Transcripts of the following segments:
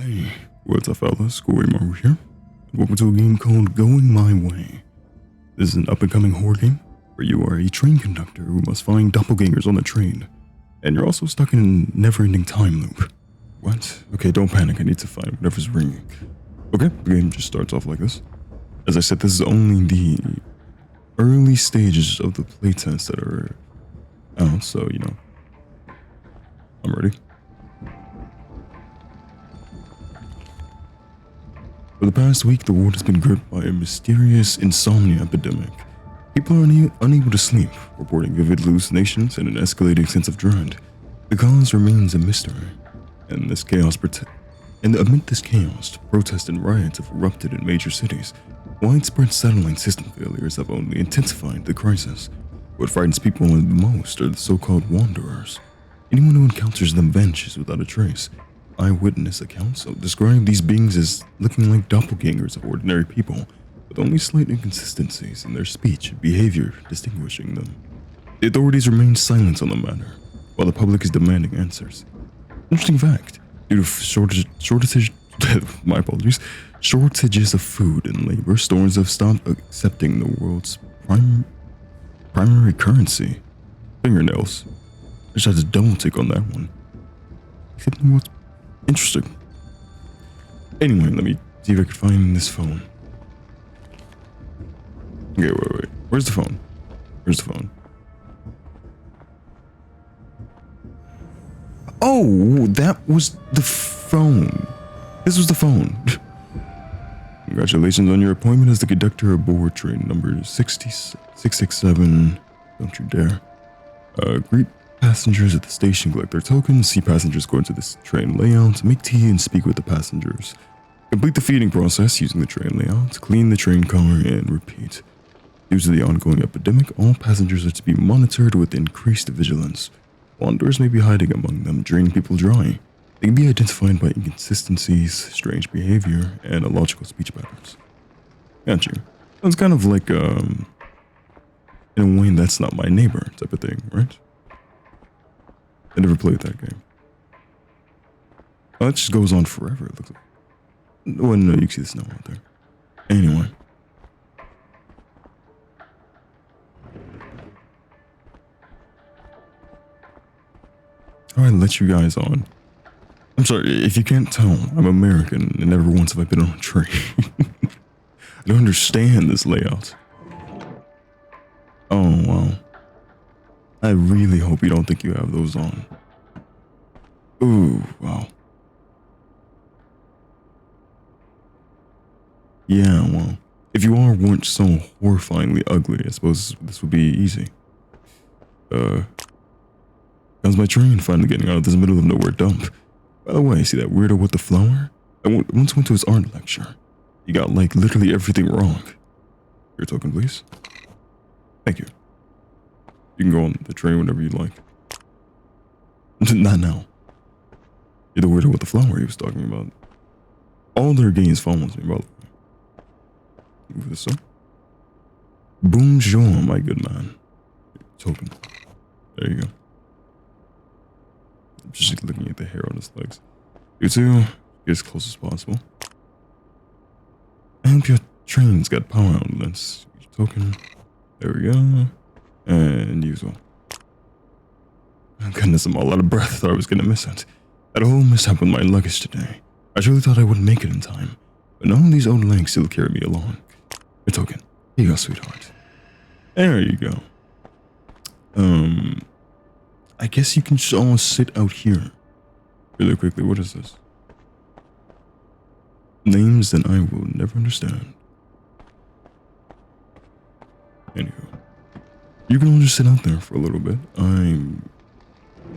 Hey, what's up fellas, Corey Maru here. Welcome to a game called Going My Way. This is an up-and-coming horror game where you are a train conductor who must find doppelgangers on the train. And you're also stuck in a never-ending time loop. What? Okay, don't panic, I need to find whatever's ringing. Okay, the game just starts off like this. As I said, this is only the early stages of the playtest that are out, so, you know, I'm ready. For the past week, the world has been gripped by a mysterious insomnia epidemic. People are unable to sleep, reporting vivid hallucinations and an escalating sense of dread. The cause remains a mystery, and amid this chaos, protests and riots have erupted in major cities. Widespread satellite system failures have only intensified the crisis. What frightens people the most are the so-called wanderers. Anyone who encounters them vanishes without a trace. Eyewitness accounts describe these beings as looking like doppelgangers of ordinary people, with only slight inconsistencies in their speech and behavior distinguishing them. The authorities remain silent on the matter, while the public is demanding answers. Interesting fact, due to shortages of food and labor, stores have stopped accepting the world's primary currency, fingernails. I just had to double tick on that one. Accepting what's interesting. Anyway, let me see if I can find this phone. Okay, wait. Where's the phone? Oh, that was the phone. This was the phone. Congratulations on your appointment as the conductor aboard train number 667. Don't you dare. Greet passengers at the station, collect their tokens, see passengers go into this train layout, make tea and speak with the passengers. Complete the feeding process using the train layout, clean the train car, and repeat. Due to the ongoing epidemic, all passengers are to be monitored with increased vigilance. Wanderers may be hiding among them, draining people dry. They can be identified by inconsistencies, strange behavior, and illogical speech patterns. Got you. Sounds kind of like, in a way, that's not my neighbor type of thing, right? I never played that game. Oh, that just goes on forever, it looks like. Oh, no, you can see the snow out there. Anyway. Alright, let you guys on. I'm sorry, if you can't tell, I'm American and never once have I been on a train. I don't understand this layout. Oh, wow. I really hope you don't think you have those on. Ooh, wow. Yeah, well, if you all weren't so horrifyingly ugly, I suppose this would be easy. How's my train finally getting out of this middle of nowhere dump? By the way, see that weirdo with the flower? I once went to his art lecture. He got, like, literally everything wrong. Your token, please. Thank you. You can go on the train whenever you like. Not now. You're the weirdo with the flower he was talking about. All their gains follows me, by the way. Move this up. Bonjour, my good man. Token. There you go. I'm just looking at the hair on his legs. You two, get as close as possible. I hope your train's got power outlets. Token. There we go. And use one. Oh, goodness, I'm all out of breath. I thought I was gonna miss it. I had a whole mishap with my luggage today. I truly thought I wouldn't make it in time. But none of these old legs still carry me along. Your token. Here you go, sweetheart. There you go. I guess you can just all sit out here. Really quickly, what is this? Names that I will never understand. Anywho. You can all just sit out there for a little bit. I'm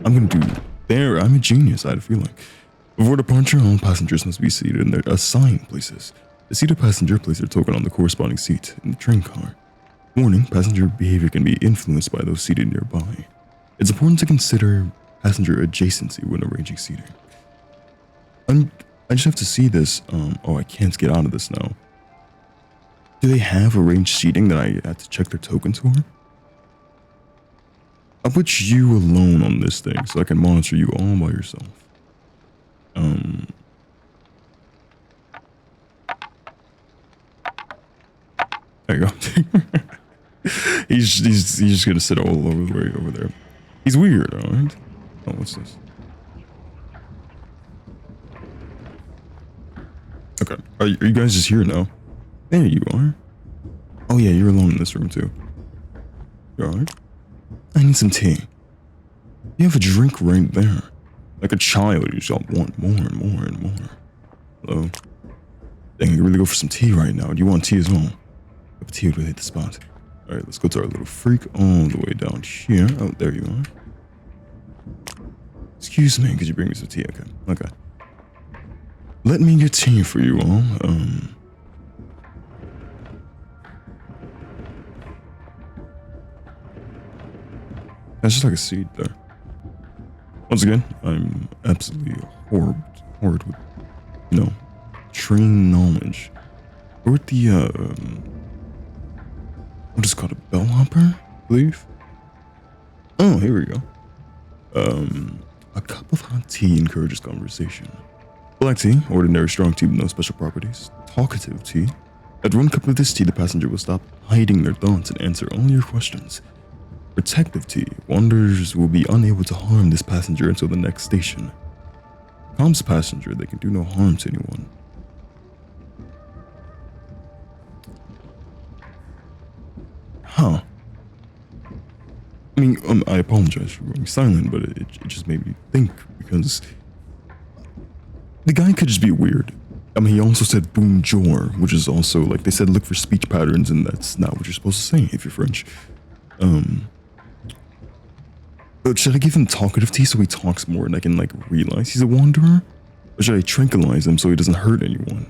gonna do there. I'm a genius, I feel like. Before departure, all passengers must be seated in their assigned places. The seated passenger places their token on the corresponding seat in the train car. Warning, passenger behavior can be influenced by those seated nearby. It's important to consider passenger adjacency when arranging seating. I just have to see this. Oh, I can't get out of this now. Do they have arranged seating that I have to check their tokens for? I'll put you alone on this thing so I can monitor you all by yourself. He's just gonna sit all over the way over there. He's weird, alright? Oh, what's this? Okay. Are you guys just here now? There you are. Oh yeah, you're alone in this room too. You alright? I need some tea. You have a drink right there. Like a child, you just want more and more and more. Hello? Dang, you really go for some tea right now. Do you want tea as well? Cup of tea would really hit the spot. Alright, let's go to our little freak all the way down here. Oh, there you are. Excuse me, could you bring me some tea? Okay. Okay. Let me get tea for you all. That's just like a seed there. Once again, I'm absolutely horrid with, you know, trained knowledge. Or with the, what is it called, a bellhopper, I believe? Oh, here we go. A cup of hot tea encourages conversation. Black tea, ordinary strong tea with no special properties. Talkative tea. At 1 cup of this tea, the passenger will stop hiding their thoughts and answer all your questions. Protective tea. Wanderers will be unable to harm this passenger until the next station. Calms passenger. They can do no harm to anyone. Huh. I mean, I apologize for going silent, but it just made me think, because the guy could just be weird. I mean, he also said bonjour, which is also, like, they said look for speech patterns, and that's not what you're supposed to say if you're French. But should I give him talkative tea so he talks more and I can, like, realize he's a wanderer? Or should I tranquilize him so he doesn't hurt anyone?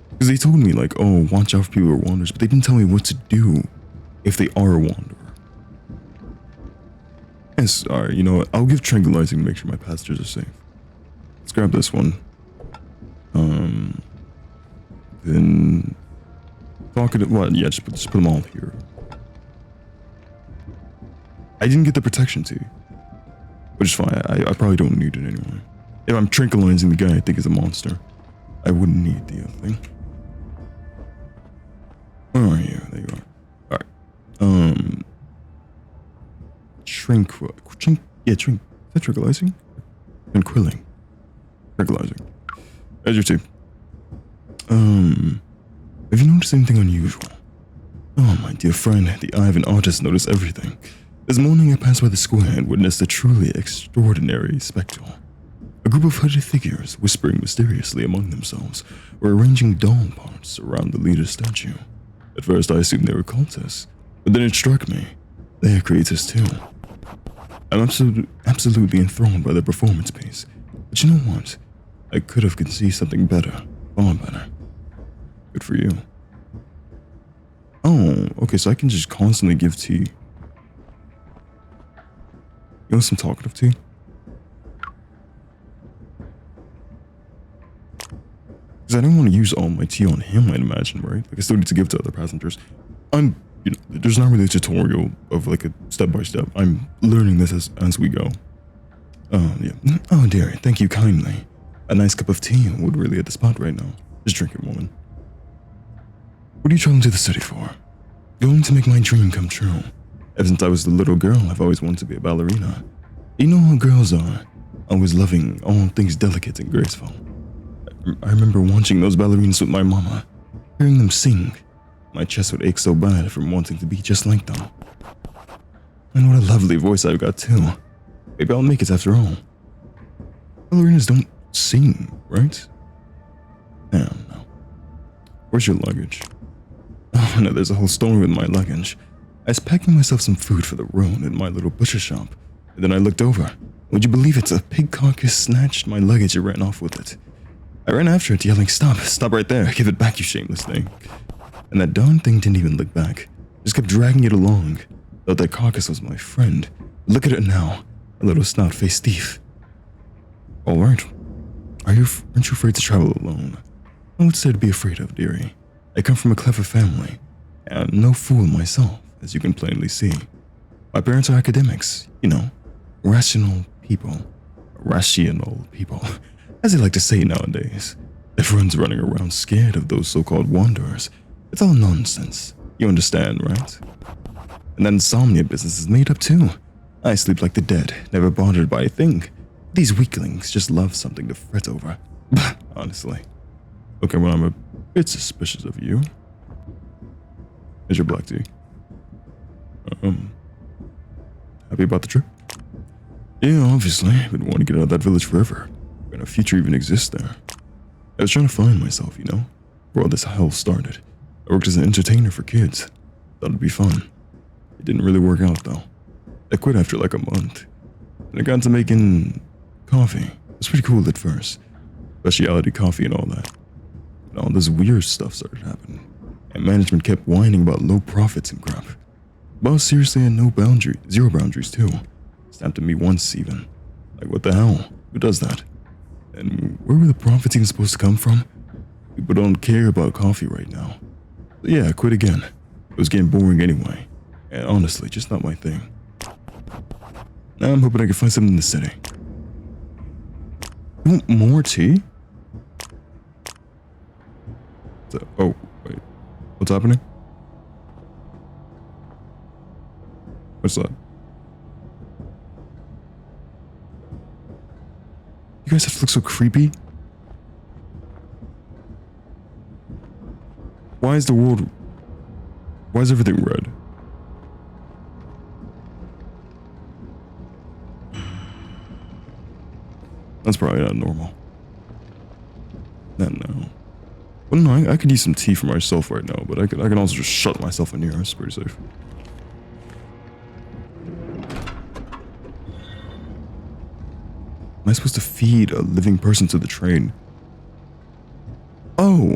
Because they told me, like, oh, watch out for people who are wanderers, but they didn't tell me what to do if they are a wanderer. Yes, alright, you know what? I'll give tranquilizing to make sure my passengers are safe. Let's grab this one. Then talkative. What? Yeah, just put them all here. I didn't get the protection tea, which is fine. I probably don't need it anyway. If I'm tranquilizing the guy I think is a monster, I wouldn't need the other thing. Oh yeah, there you are. All right. Yeah, is that tranquilizing? Tranquilling. Tranquilizing. There's your tea. Have you noticed anything unusual? Oh, my dear friend, the eye of an artist noticed everything. This morning I passed by the square and witnessed a truly extraordinary spectacle. A group of hooded figures, whispering mysteriously among themselves, were arranging doll parts around the leader's statue. At first I assumed they were cultists, but then it struck me. They are creators too. I'm absolutely enthralled by their performance piece. But you know what? I could have conceived something better, far better. Good for you. Oh, okay, so I can just constantly give tea. You want some talkative tea? Because I don't want to use all my tea on him, I'd imagine, right? Like, I still need to give to other passengers. You know, there's not really a tutorial of, like, a step-by-step. I'm learning this as we go. Oh, yeah. Oh, dear, thank you kindly. A nice cup of tea would really hit the spot right now. Just drink it, woman. What are you traveling to the city for? Going to make my dream come true. Ever since I was a little girl, I've always wanted to be a ballerina. You know how girls are, always loving all things delicate and graceful. I remember watching those ballerinas with my mama, hearing them sing. My chest would ache so bad from wanting to be just like them. And what a lovely voice I've got too. Maybe I'll make it after all. Ballerinas don't sing, right? Damn, no. Where's your luggage? Oh no, there's a whole story with my luggage. I was packing myself some food for the road in my little butcher shop, and then I looked over. Would you believe it? A pig carcass snatched my luggage and ran off with it. I ran after it, yelling, "Stop! Stop right there! Give it back, you shameless thing!" And that darn thing didn't even look back. Just kept dragging it along. Thought that carcass was my friend. Look at it now. A little snout-faced thief. Alright. Aren't you afraid to travel alone? What's there to be afraid of, dearie? I come from a clever family, and no fool myself, as you can plainly see. My parents are academics, you know, rational people, as they like to say nowadays. Everyone's running around scared of those so-called wanderers. It's all nonsense. You understand, right? And that insomnia business is made up too. I sleep like the dead, never bothered by a thing. These weaklings just love something to fret over. Honestly. Okay, well, I'm a bit suspicious of you. Here's your black tea. Happy about the trip? Yeah, obviously. I've been wanting to get out of that village forever. And a future even exists there. I was trying to find myself, you know? Where all this hell started. I worked as an entertainer for kids. Thought it'd be fun. It didn't really work out, though. I quit after like a month. And I got into making coffee. It was pretty cool at first. Specialty coffee and all that. And all this weird stuff started happening. And management kept whining about low profits and crap. Boss seriously had zero boundaries too. Snapped at me once even. Like, what the hell? Who does that? And where were the profits even supposed to come from? People don't care about coffee right now. So yeah, I quit again. It was getting boring anyway. And honestly, just not my thing. Now I'm hoping I can find something in the city. You want more tea? Oh, wait. What's happening? What's that? You guys have to look so creepy. Why is everything red? That's probably not normal. No. Well, no, I could use some tea for myself right now, but I can also just shut myself in here. It's pretty safe. Am I supposed to feed a living person to the train? Oh.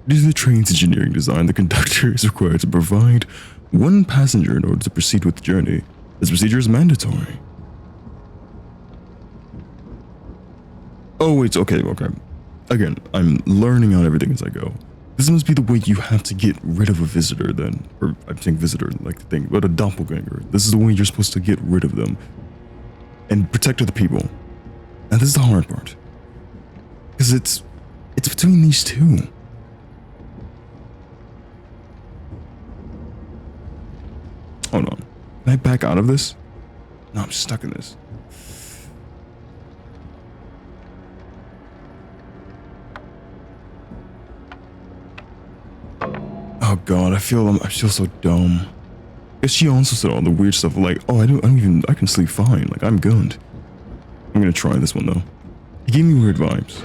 Due to the train's engineering design, the conductor is required to provide one passenger in order to proceed with the journey. This procedure is mandatory. Oh, wait, okay. Again, I'm learning out everything as I go. This must be the way you have to get rid of a visitor then. Or, I'm saying visitor, like the thing, but a doppelganger. This is the way you're supposed to get rid of them. And protect other people. And this is the hard part. Because it's between these two. Hold on. Can I back out of this? No, I'm stuck in this. Oh god, I feel so dumb. Because she also said all the weird stuff like, oh, I can sleep fine. Like, I'm good. I'm gonna try this one though. He gave me weird vibes.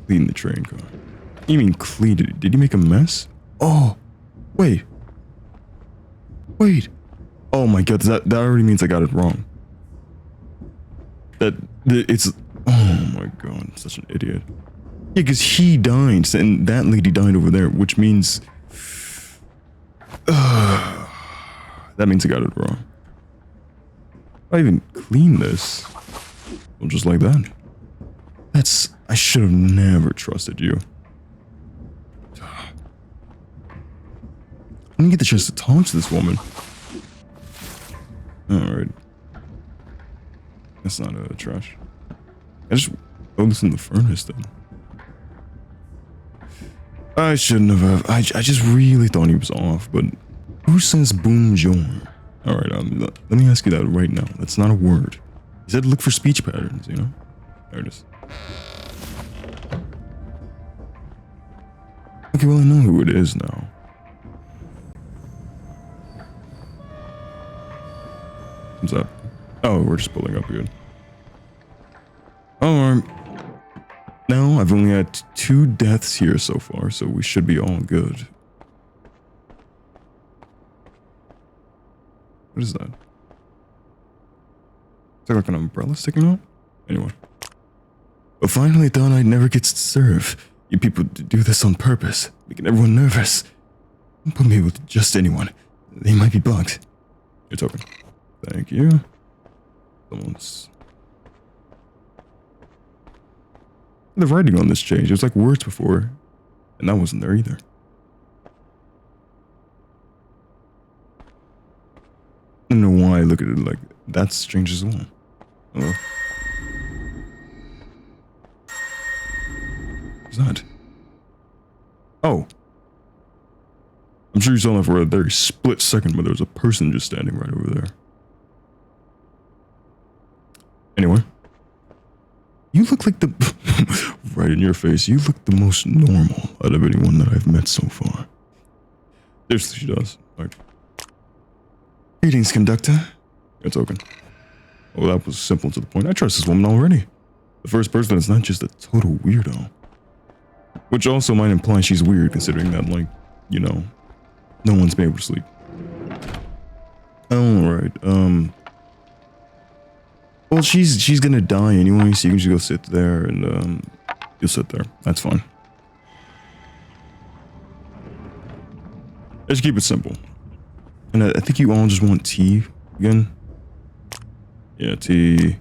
Clean the train car. You mean clean it? Did he make a mess? Oh, wait. Oh my god, that already means I got it wrong. It's, oh my god, such an idiot. Yeah, because he died, and that lady died over there, which means... that means I got it wrong. I even clean this. Well, just like that. I should have never trusted you. I didn't get the chance to talk to this woman. Alright. That's not trash. I just throw this in the furnace then. I shouldn't have. I just really thought he was off, but who says bonjour? Alright, let me ask you that right now. That's not a word. He said look for speech patterns, you know? There it is. Okay, well I know who it is now. What's up? Oh, we're just pulling up here. Oh, no, I've only had 2 deaths here so far, so we should be all good. What is that? Is that like an umbrella sticking out? Anyway. But finally I thought I'd never get to serve. You people do this on purpose, making everyone nervous. Don't put me with just anyone. They might be bugged. You're talking. Thank you. Someone's... The writing on this changed. There's like words before, and that wasn't there either. I don't know why I look at it like that's strange as well. Hello? was that? Oh. I'm sure you saw that for a very split second, but there was a person just standing right over there. Anyway. You look like the... right in your face. You look the most normal out of anyone that I've met so far. Seriously, she does. Like, greetings, conductor. It's open. Oh, that was simple to the point. I trust this woman already. The first person is not just a total weirdo. Which also might imply she's weird, considering that, like, you know, no one's been able to sleep. Alright, well, she's gonna die anyway, so you can just go sit there and, you'll sit there. That's fine. Let's keep it simple. And I think you all just want tea again. Yeah, tea.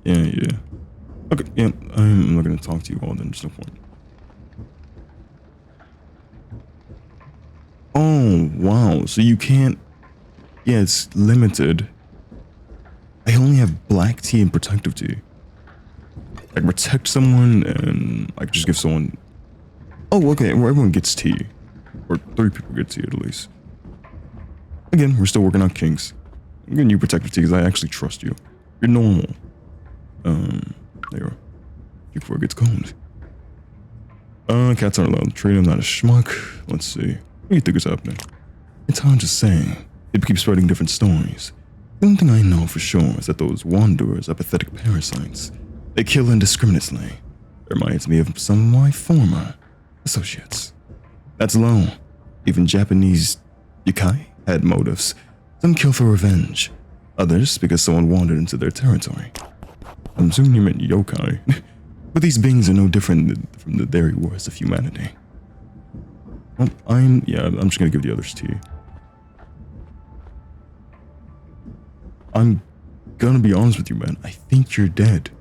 Yeah. Okay, yeah, I'm not gonna talk to you all then, there's no point. Oh, wow, so you can't... Yeah, it's limited. I only have black tea and protective tea. I can protect someone and I can just give someone... Oh, okay, well, everyone gets tea. Or 3 people get tea at least. Again, we're still working on kinks. I'm giving you protective tea because I actually trust you. You're normal. There you are. Before it gets cold. Cats aren't allowed to trade. I'm not a schmuck. Let's see. What do you think is happening? It's hard to say. People keep spreading different stories. The only thing I know for sure is that those wanderers are pathetic parasites. They kill indiscriminately. It reminds me of some of my former associates. That's low. Even Japanese yokai had motives. Some kill for revenge. Others because someone wandered into their territory. I'm assuming you meant yokai. But these beings are no different from the very worst of humanity. Well, I'm just gonna give the others tea. I'm gonna be honest with you, man. I think you're dead.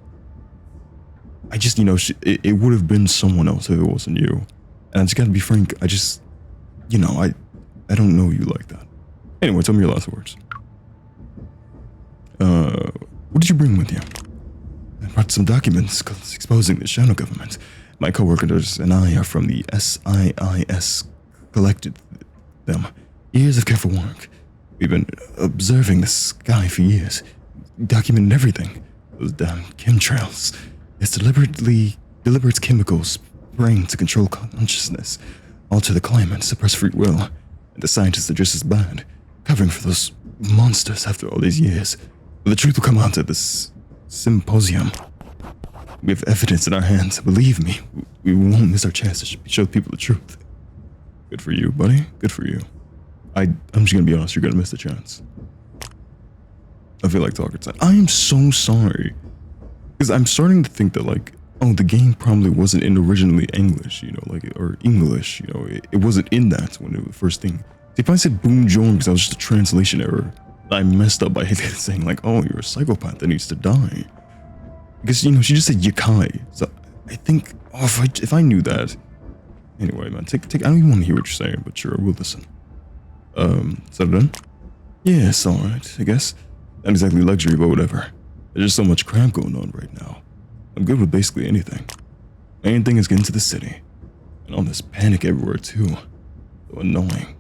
I just, you know, it would have been someone else if it wasn't you. And I just gotta be frank, I just, you know, I don't know you like that. Anyway, tell me your last words. What did you bring with you? I brought some documents exposing the shadow government. My coworkers and I are from the SIIS collected them. Years of careful work. We've been observing the sky for years. Documenting everything. Those damn chemtrails. It's deliberate chemicals spraying to control consciousness, alter the climate, suppress free will. And the scientists are just as bad, covering for those monsters after all these years. But the truth will come out at this symposium. We have evidence in our hands. Believe me, we won't miss our chance to show people the truth. Good for you, buddy. Good for you. I'm just gonna be honest, you're gonna miss the chance. I feel like talking to... I am so sorry. Because I'm starting to think that, like, oh, the game probably wasn't in originally English, you know, like, or English, you know, it wasn't in that when it was the first thing. If I said Boom Jorn because that was just a translation error, I messed up by saying, like, oh, you're a psychopath that needs to die. Because, you know, she just said Yakai. So I think, oh, if I knew that. Anyway, man, take, I don't even want to hear what you're saying, but sure, we'll listen. Is that done? Yeah, it's alright, I guess. Not exactly luxury, but whatever. There's just so much crap going on right now. I'm good with basically anything. Main thing is getting to the city. And all this panic everywhere, too. So annoying.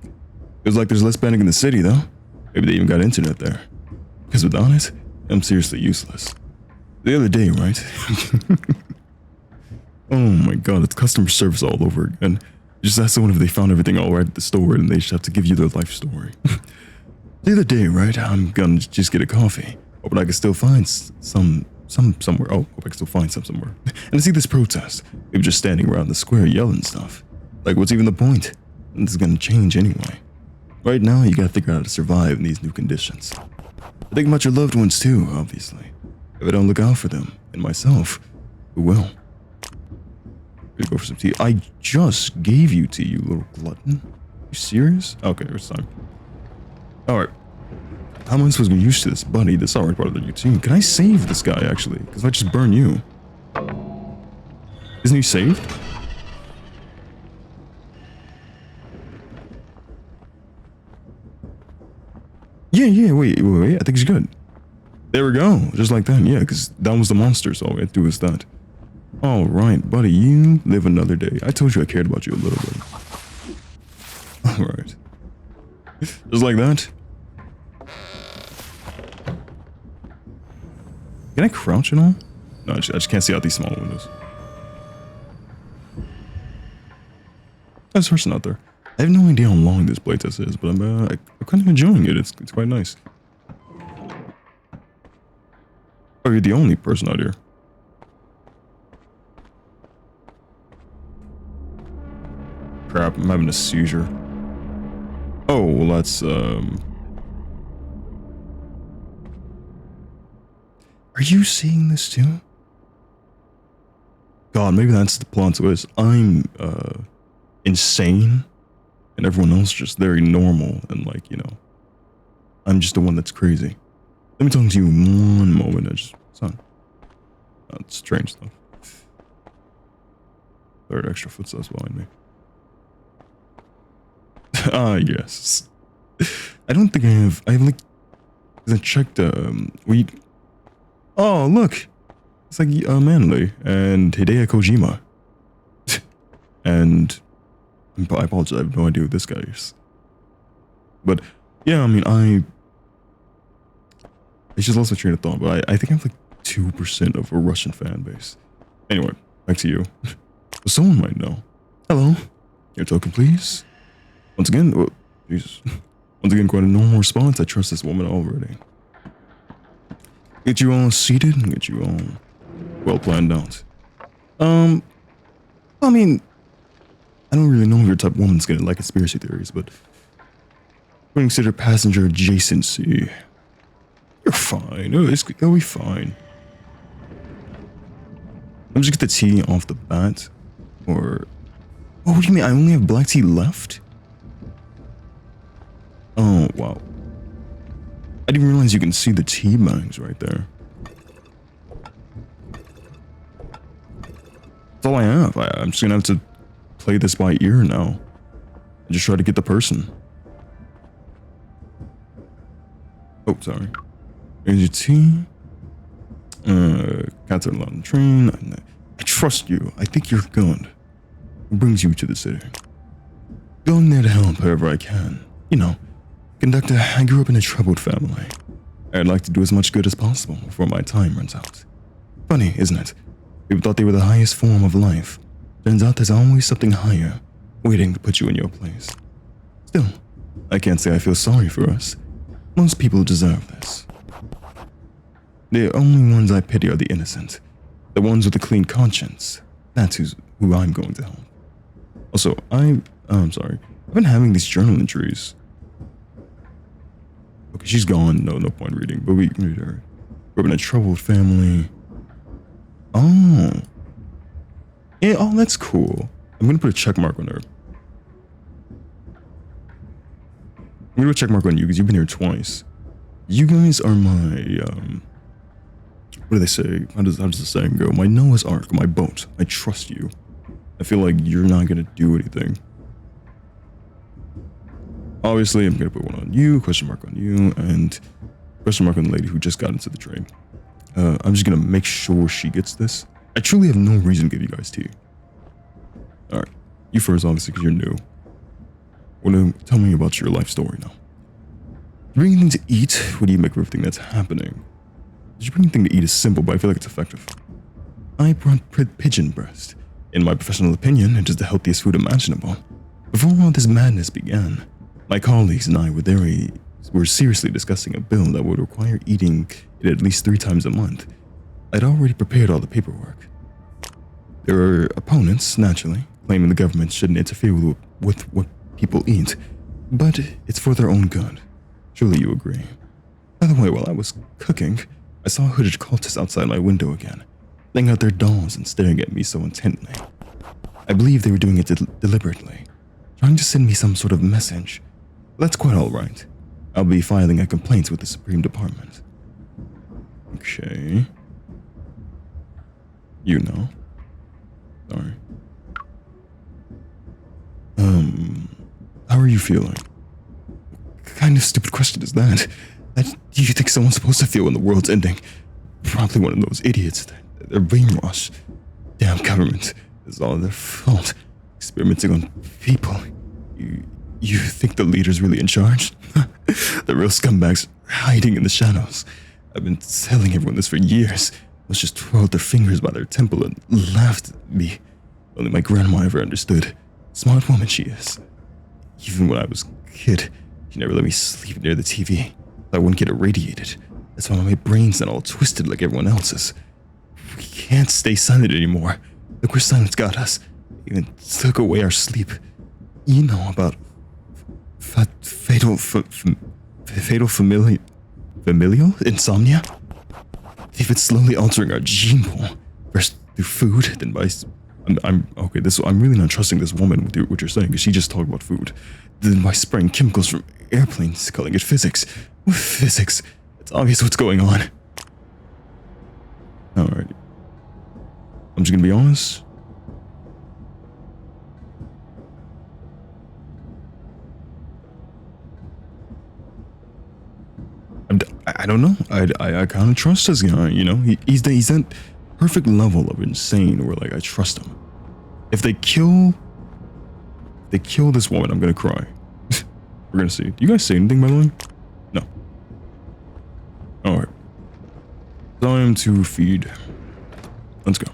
Feels like there's less panic in the city, though. Maybe they even got internet there. Because without it, I'm seriously useless. The other day, right? Oh my god, it's customer service all over again. Just ask someone if they found everything all right at the store and they just have to give you their life story. The other day, right, I'm gonna just get a coffee. Hoping I can still find some somewhere. Oh, hope I can still find some somewhere. And I see this protest. People just standing around the square yelling stuff. Like, what's even the point? This is gonna change anyway. Right now, you gotta figure out how to survive in these new conditions. Think about your loved ones too, obviously. If I don't look out for them, and myself, who will? Ready to go for some tea? I just gave you tea, you little glutton. You serious? Okay, it's time. Alright. How am I supposed to get used to this, buddy? This already part of the routine. Can I save this guy, actually? Because if I just burn you. Isn't he saved? Yeah, wait. I think he's good. There we go. Just like that. Yeah, because that was the monster, so all we had to do is that. All right, buddy, you live another day. I told you I cared about you a little bit. All right. Just like that. Can I crouch at all? No, I just can't see out these small windows. There's a person out there. I have no idea how long this playtest is, but I'm kind of enjoying it. It's quite nice. Oh, you're the only person out here. Crap, I'm having a seizure. Oh, well that's, Are you seeing this too? God, maybe that's the plot twist. I'm, insane, and everyone else just very normal, and like, you know, I'm just the one that's crazy. Let me talk to you one moment. Son. That's strange stuff. Third extra footsteps behind me. Ah, yes. I don't think I have like, I checked, oh, look. It's like, Manly and Hideo Kojima. And I apologize, I have no idea who this guy is. But, yeah, I mean, it's just lost my train of thought, but I think I have like 2% of a Russian fan base. Anyway, back to you. Someone might know. Hello. Your token, please. Once again, oh, Jesus. Once again, quite a normal response. I trust this woman already. Get you all seated and get you all well planned out. I mean, I don't really know if your type of woman's gonna like conspiracy theories, but we consider passenger adjacency. You're fine. It'll be fine. Let me just get the tea off the bat. Or... Oh, what do you mean? I only have black tea left? Oh, wow. I didn't realize you can see the tea bags right there. That's all I have. I'm just gonna have to play this by ear now. And just try to get the person. Oh, sorry. Here's your tea. Cats are allowed on the train. I trust you. I think you're good. What brings you to the city? Going there to help however I can. You know, conductor, I grew up in a troubled family. I'd like to do as much good as possible before my time runs out. Funny, isn't it? People thought they were the highest form of life. Turns out there's always something higher, waiting to put you in your place. Still, I can't say I feel sorry for us. Most people deserve this. The only ones I pity are the innocent. The ones with a clean conscience. That's who I'm going to help. Also, I'm sorry. I've been having these journal entries. Okay, she's gone. No point reading. But we can read her. Grew up in a troubled family. Oh. Yeah, oh, that's cool. I'm gonna put a check mark on her. I'm gonna put a check mark on you because you've been here twice. You guys are my, what do they say? How does the saying go? My Noah's Ark, my boat. I trust you. I feel like you're not gonna do anything. Obviously, I'm gonna put one on you, question mark on you, and question mark on the lady who just got into the train. I'm just gonna make sure she gets this. I truly have no reason to give you guys tea. Alright, you first, obviously, because you're new. Well, tell me about your life story now. Did you bring anything to eat? What do you make of everything that's happening? Did you bring anything to eat is simple, but I feel like it's effective. I brought pigeon breast. In my professional opinion, it is the healthiest food imaginable. Before all this madness began, my colleagues and I were seriously discussing a bill that would require eating it at least 3 times a month. I'd already prepared all the paperwork. There are opponents, naturally, claiming the government shouldn't interfere with what people eat, but it's for their own good. Surely you agree. By the way, while I was cooking, I saw hooded cultists outside my window again, laying out their dolls and staring at me so intently. I believe they were doing it deliberately, trying to send me some sort of message. That's quite alright. I'll be filing a complaint with the Supreme Department. Okay. You know. Sorry. How are you feeling? What kind of stupid question is that? How do you think someone's supposed to feel when the world's ending? Probably one of those idiots. They're brainwashed. damn government. It's all their fault. Experimenting on people. You think the leader's really in charge? The real scumbags hiding in the shadows. I've been telling everyone this for years. Most just twirled their fingers by their temple and laughed at me. Only my grandma ever understood. Smart woman she is. Even when I was a kid, she never let me sleep near the TV. I wouldn't get irradiated. That's why my brain's not all twisted like everyone else's. We can't stay silent anymore. Look where silence got us. Even took away our sleep. You know about fatal familial insomnia? They've been slowly altering our gene pool. First through food, then by... I'm okay, I'm really not trusting this woman with what you're saying, because she just talked about food. Then by spraying chemicals from airplanes, calling it physics. With physics, it's obvious what's going on. Alright. I'm just gonna be honest. I don't know. I kind of trust this guy, you know? He's that perfect level of insane where, like, I trust him. If they kill this woman, I'm gonna cry. We're gonna see. Do you guys say anything, by the way? No. Alright. Time to feed. Let's go.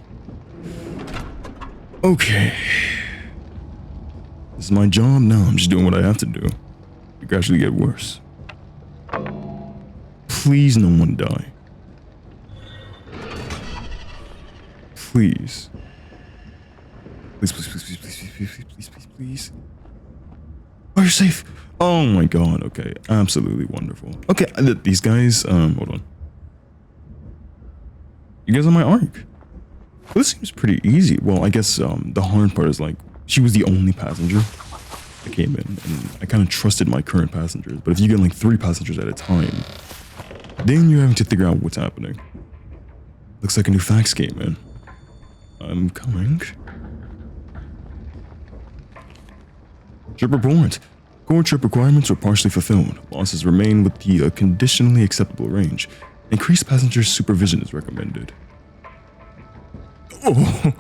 Okay. This is my job now. I'm just doing what I have to do. It could actually get worse. Please, no one die. Please. Please, please, please, please, please, please, please, please, please, please. Oh, you're safe. Oh my god. Okay. Absolutely wonderful. Okay. These guys, hold on. You guys on my arc? Well, this seems pretty easy. Well, I guess, the hard part is, like, she was the only passenger that came in, and I kind of trusted my current passengers. But if you get, like, 3 passengers at a time, then you're having to figure out what's happening. Looks like a new fax came in. I'm coming. Trip report. Core trip requirements are partially fulfilled. Losses remain with the conditionally acceptable range. Increased passenger supervision is recommended. Oh.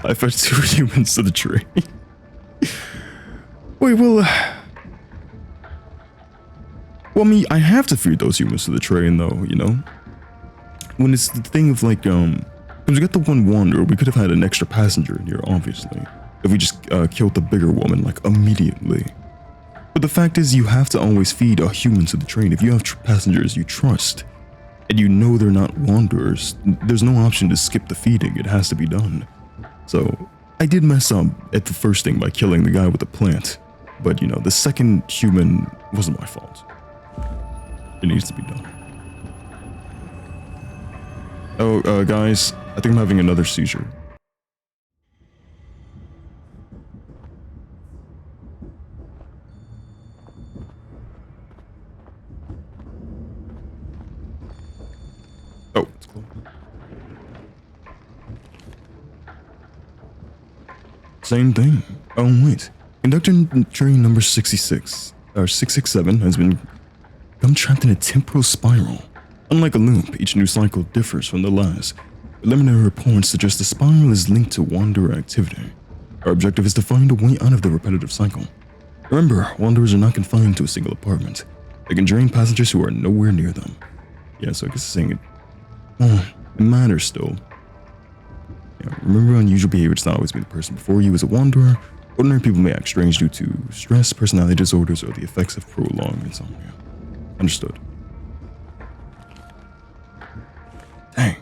I fed 2 humans to the tree. Wait, well, I mean, I have to feed those humans to the train, though, you know? When it's the thing of, like, because we got the one wanderer, we could have had an extra passenger in here, obviously. If we just killed the bigger woman, like, immediately. But the fact is, you have to always feed a human to the train. If you have passengers you trust, and you know they're not wanderers, there's no option to skip the feeding. It has to be done. So, I did mess up at the first thing by killing the guy with the plant. But, you know, the second human wasn't my fault. It needs to be done. Oh, guys, I think I'm having another seizure. Oh, it's cool. Same thing. Oh, wait. Conductor train number 66, or 667, has become trapped in a temporal spiral. Unlike a loop, each new cycle differs from the last. Preliminary reports suggest the spiral is linked to wanderer activity. Our objective is to find a way out of the repetitive cycle. Remember, wanderers are not confined to a single apartment. They can drain passengers who are nowhere near them. Yeah, so I guess it's saying it... Well, it matters still. Yeah, remember, unusual behavior does not always mean the person before you is a wanderer. Ordinary people may act strange due to stress, personality disorders, or the effects of prolonged insomnia. Understood. Dang.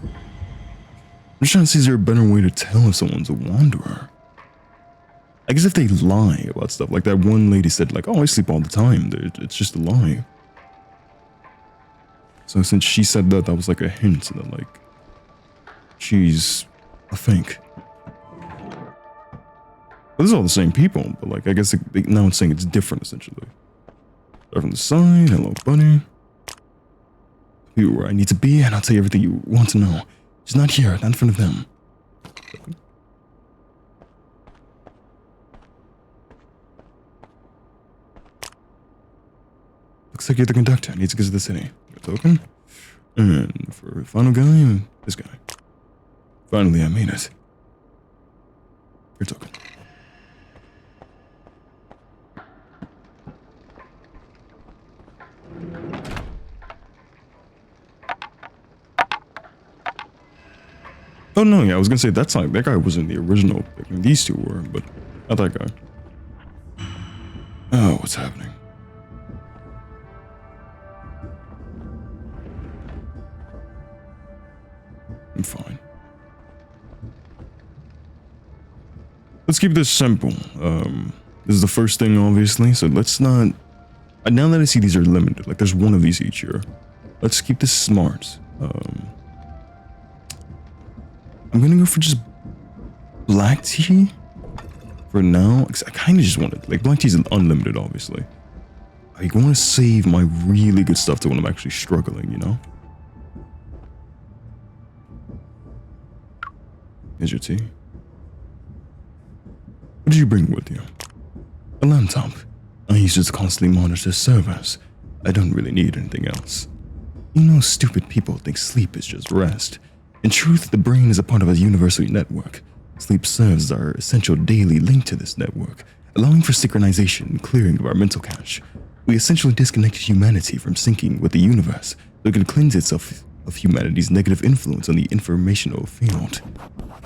I'm just trying to see, is there a better way to tell if someone's a wanderer? I guess if they lie about stuff, like that one lady said, like, oh, I sleep all the time. It's just a lie. So since she said that, that was like a hint that, like, she's a fake. Well, this is all the same people, but, like, I guess now it's saying it's different, essentially. Start from the side. Hello, buddy. You where I need to be, and I'll tell you everything you want to know. She's not here, not in front of them. Looks like you're the conductor. Needs to get to the city. Your token? And for the final guy, this guy. Finally, I made it. Your token. Oh no, yeah, I was gonna say that's not, that guy wasn't the original pick. I mean, these two were, but not that guy. Oh, what's happening? I'm fine. Let's keep this simple. This is the first thing, obviously, so let's not... now that I see these are limited, like there's one of these each year, let's keep this smart. I'm gonna go for just black tea for now, because I kind of just want it. Like, black tea is unlimited, obviously. I want to save my really good stuff to when I'm actually struggling, you know? Here's your tea. What did you bring with you? A laptop. I use it to constantly monitor servers. I don't really need anything else. You know, stupid people think sleep is just rest. In truth, the brain is a part of a universal network. Sleep serves as our essential daily link to this network, allowing for synchronization and clearing of our mental cache. We essentially disconnected humanity from syncing with the universe so it can cleanse itself of humanity's negative influence on the informational field.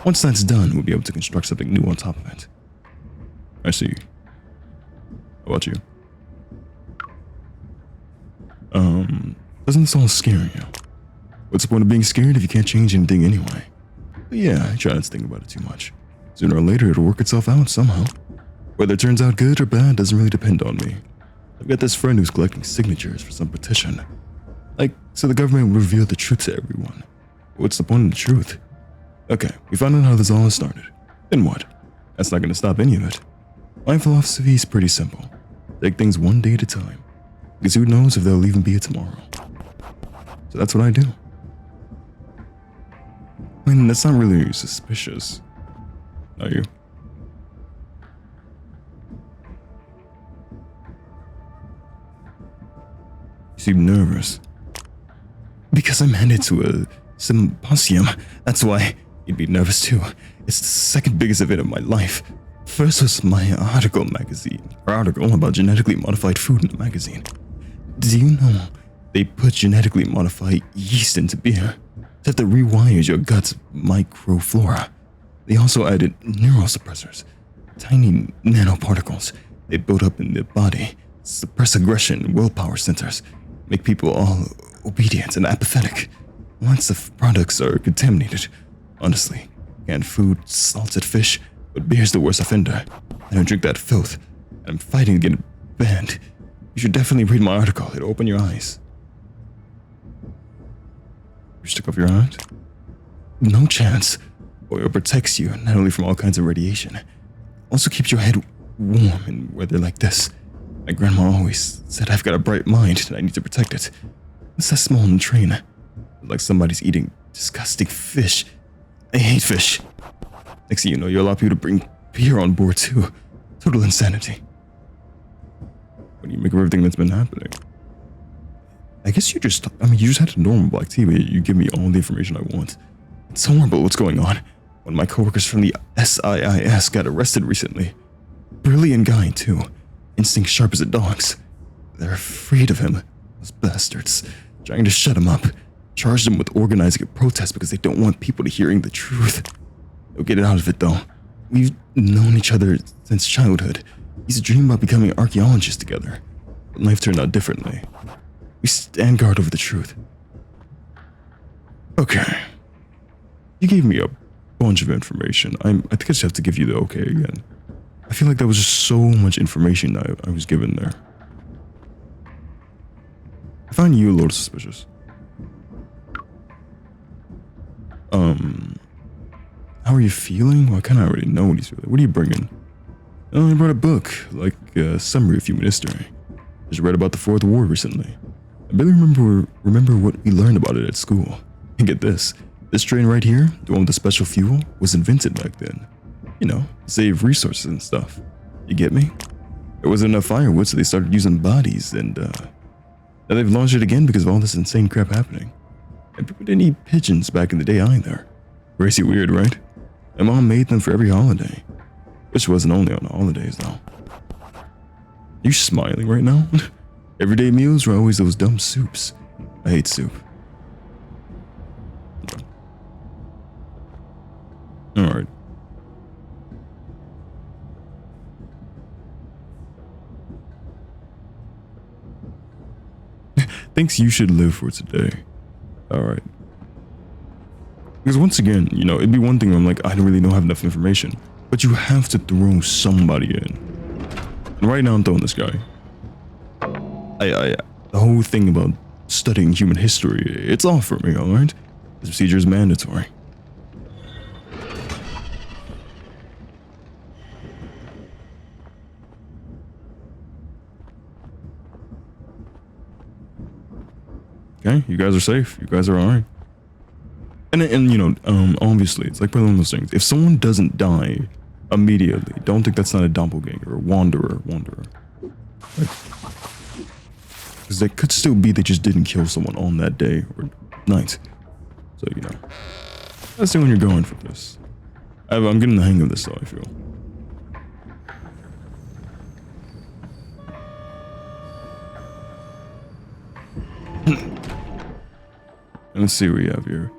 Once that's done, we'll be able to construct something new on top of it. I see. How about you? Doesn't this all scare you? What's the point of being scared if you can't change anything anyway? But yeah, I try not to think about it too much. Sooner or later, it'll work itself out somehow. Whether it turns out good or bad doesn't really depend on me. I've got this friend who's collecting signatures for some petition. Like, so the government will reveal the truth to everyone. What's the point of the truth? Okay, we found out how this all started. Then what? That's not going to stop any of it. My philosophy is pretty simple. Take things one day at a time. Because who knows if there'll even be a tomorrow. So that's what I do. I mean, that's not really suspicious. Are you? You seem nervous. Because I'm headed to a symposium. That's why you'd be nervous too. It's the second biggest event of my life. First was my article about genetically modified food in the magazine. Do you know they put genetically modified yeast into beer that rewires your gut's microflora? They also added neurosuppressors, tiny nanoparticles they build up in the body, suppress aggression in willpower centers, make people all obedient and apathetic. Lots of products are contaminated. Honestly, canned food, salted fish, but beer's the worst offender. I don't drink that filth, and I'm fighting to get it banned. You should definitely read my article. It'll open your eyes. You stick off your eyes? No chance. Oil protects you not only from all kinds of radiation, also keeps your head warm in weather like this. My grandma always said I've got a bright mind and I need to protect it. It's that small and train. Like somebody's eating disgusting fish. I hate fish. Next thing you know, you allow people to bring beer on board too. Total insanity. What do you make of everything that's been happening? I guess you just had a normal black tea, but you give me all the information I want. It's horrible what's going on. One of my coworkers from the SIIS got arrested recently. Brilliant guy too. Instinct sharp as a dog's. They're afraid of him. Those bastards. Trying to shut him up. Charged him with organizing a protest because they don't want people to hearing the truth. They'll get it out of it though. We've known each other since childhood. He's dreamed about becoming archaeologists together. But life turned out differently. We stand guard over the truth. Okay. You gave me a bunch of information. I think I just have to give you the okay again. I feel like that was just so much information that I was given there. I find you a little suspicious. How are you feeling? Well, I kind of already know what he's feeling. What are you bringing? Oh, I brought a book, like a summary of human history. Just read about the Fourth War recently. I barely remember what we learned about it at school. And get this train right here, the one with the special fuel, was invented back then. You know, to save resources and stuff. You get me? There wasn't enough firewood, so they started using bodies and, Now they've launched it again because of all this insane crap happening. And people didn't eat pigeons back in the day either. Crazy weird, right? My mom made them for every holiday. Which wasn't only on the holidays, though. You smiling right now? Everyday meals were always those dumb soups. I hate soup. Alright. Thinks you should live for today. Alright. Because once again, you know, it'd be one thing where I'm like, I don't really have enough information. But you have to throw somebody in. And right now I'm throwing this guy. The whole thing about studying human history, it's off for me, alright? This procedure is mandatory. Okay, you guys are safe. You guys are alright. And you know, obviously, it's like one of those things. If someone doesn't die immediately, don't think that's not a doppelganger or wanderer. Because they could still be they just didn't kill someone on that day or night. So, you know, that's the when you're going for this. I'm getting the hang of this, though, I feel. And let's see what we have here.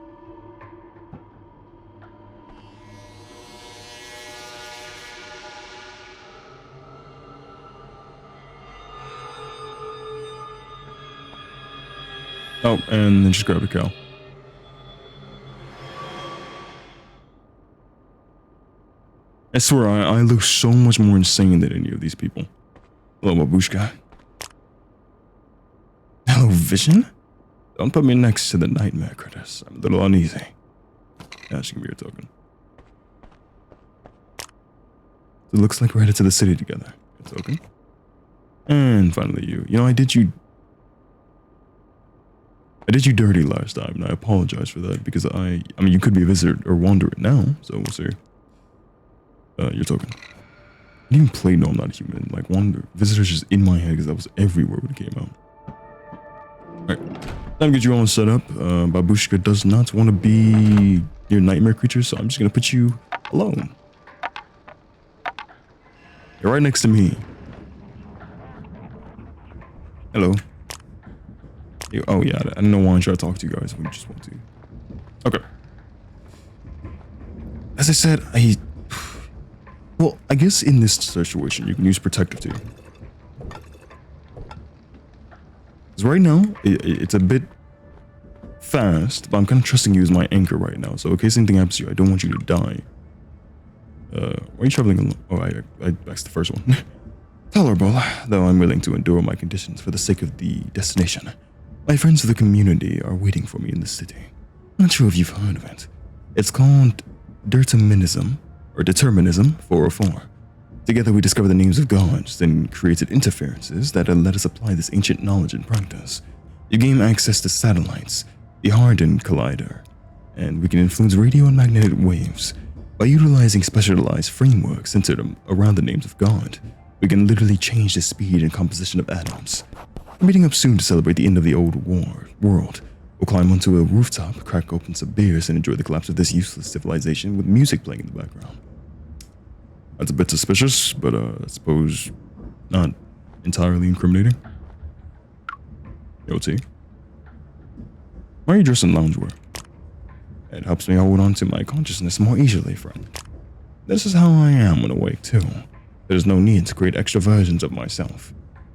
Oh, and then just grab a cow. I swear, I look so much more insane than any of these people. Hello, Babushka. Hello, Vision? Don't put me next to the nightmare critters. I'm a little uneasy. Yeah, she can be your token. So it looks like we're headed to the city together. Your token. And finally you. You know, I did you dirty last time, and I apologize for that, because I mean, you could be a visitor or wanderer now, so we'll see. Your token. I didn't even play No I'm Not Human. Like, visitors just in my head, because that was everywhere when it came out. Alright, time to get you all set up. Babushka does not want to be your nightmare creature, so I'm just going to put you alone. You're right next to me. Hello. Oh yeah, I don't know why I'm trying to talk to you guys when you just want to. Okay. As I said, well, I guess in this situation, you can use protective too. Because right now, it's a bit fast, but I'm kind of trusting you as my anchor right now. So in case anything happens to you, I don't want you to die. Why are you traveling alone? Oh, that's the first one. Tolerable, though I'm willing to endure my conditions for the sake of the destination. My friends of the community are waiting for me in the city. Not sure if you've heard of it. It's called Determinism 404. Together we discovered the names of gods, then created interferences that let us apply this ancient knowledge in practice. You gain access to satellites, the Hardin Collider, and we can influence radio and magnetic waves. By utilizing specialized frameworks centered around the names of God, we can literally change the speed and composition of atoms. We're meeting up soon to celebrate the end of the old world. We'll climb onto a rooftop, crack open some beers, and enjoy the collapse of this useless civilization with music playing in the background. That's a bit suspicious, but I suppose not entirely incriminating. Yo, T. Why are you dressed in loungewear? It helps me hold on to my consciousness more easily, friend. This is how I am when awake, too. There's no need to create extra versions of myself.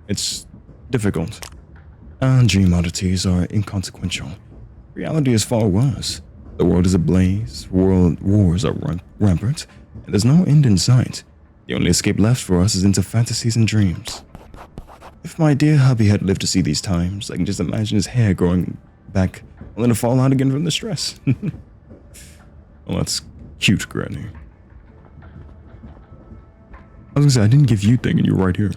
It's difficult. Dream oddities are inconsequential. Reality is far worse. The world is ablaze, world wars are rampant, and there's no end in sight. The only escape left for us is into fantasies and dreams. If my dear hubby had lived to see these times, I can just imagine his hair growing back only to fall out again from the stress. Well, that's cute, Granny. I was gonna say, I didn't give you thing and you're right here.